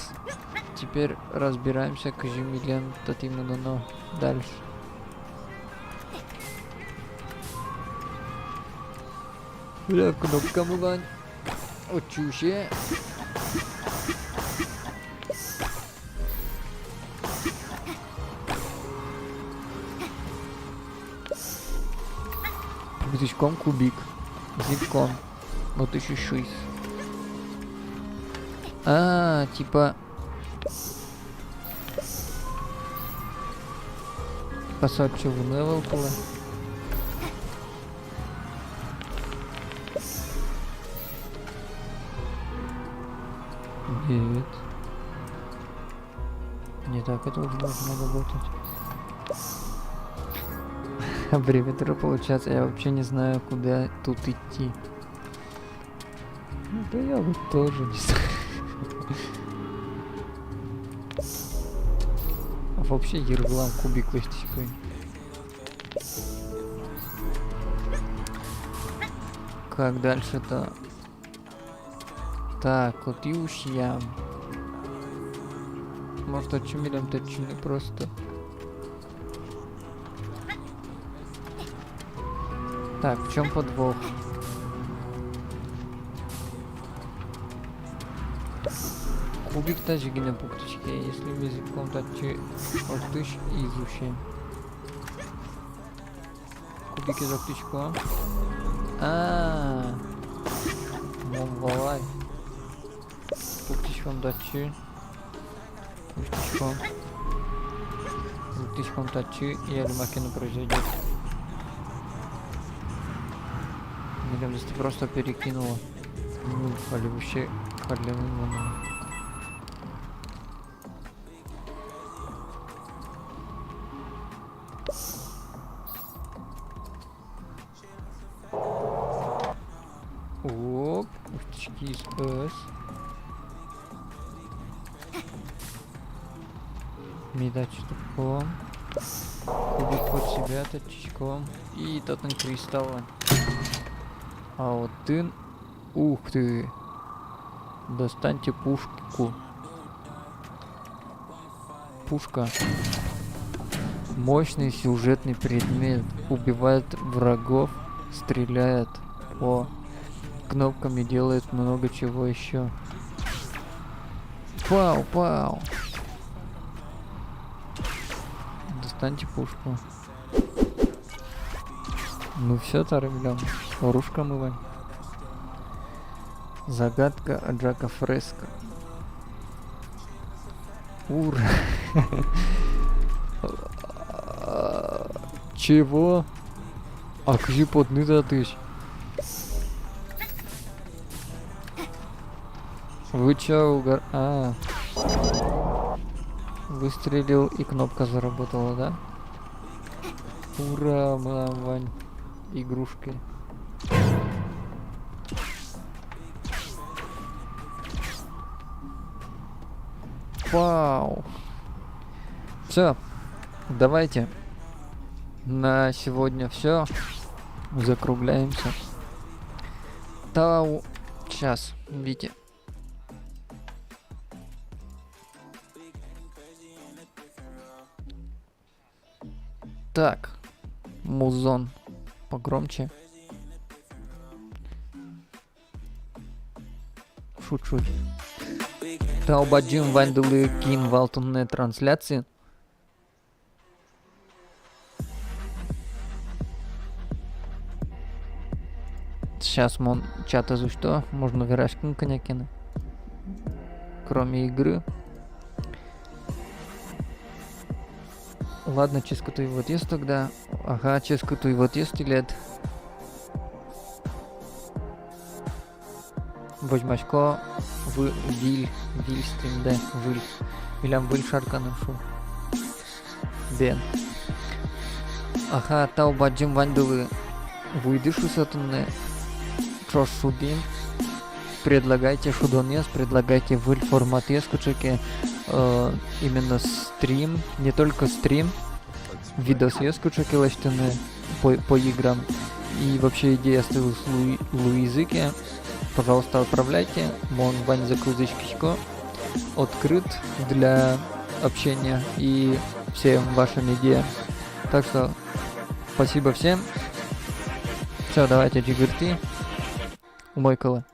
Теперь разбираемся, Кажимилен, Татимуноно. Дальше. Бля, кнопка мулань. Очуще. Биточком кубик. Зипком. Вот еще шуйс. Типа... Посадчу в невелкуле. Нет. Не так это уже должно работать. Аббревиатура получается, я вообще не знаю, куда тут идти. Ну, да я вот тоже не знаю. Вообще Ерглам кубик ластичкой. Как дальше-то? Так, вот Юшьям. Может, очумелем точно просто. Так, в чем подвох? Кубик тачки на пуктичке, если в языком тачи октыш изучим. Кубик из октычку. Мовалай. Пуктичком тачи. Пуктичком тачи и альмакину произойдет. Или если просто перекинула. Ну, или вообще халявым маном. Оп, птички из ПС. Мидать штуком. Кубик под себя точечком. И тотем кристалла. А вот ты... Ух ты! Достаньте пушку. Пушка. Мощный сюжетный предмет. Убивает врагов. Стреляет по кнопкам и делает много чего еще. Пау, пау. Достаньте пушку. Ну все, Тарыгля. Оружка мывай. Загадка от Джака Фреско. Ура. Чего? А кажи подны затыш. Вы чё, угор... Выстрелил и кнопка заработала, да? Ура, мы Вань. Игрушки. Вау. Все. Давайте. На сегодня все. Закругляемся. Тау. Сейчас, видите. Так. Музон. Погромче. Шут-шут. Таубаджим Вандулы Кин Валтунные трансляции. Сейчас мон чата за что? Можно вирашкин конякины. Кроме игры. Ладно, ческату и вот есть тогда. Ага, ческату и вот есть лет. Возьмашко в виль стрим, да, виль. Вилям виль шарканым шу. Бен. Ага, таубаджим вандулы. Выйдышу сатунны. Чош шудин. Предлагайте шудонес, предлагайте виль формат ескучеки. Именно стрим, не только стрим. Видос ескучеки лаштаны по играм. И вообще идея осталась Луизыке. Пожалуйста, отправляйте. Мон Вань загрузочкичко открыт для общения и всем вашим идеям. Так что спасибо всем. Все, давайте джигурти. Умойкала.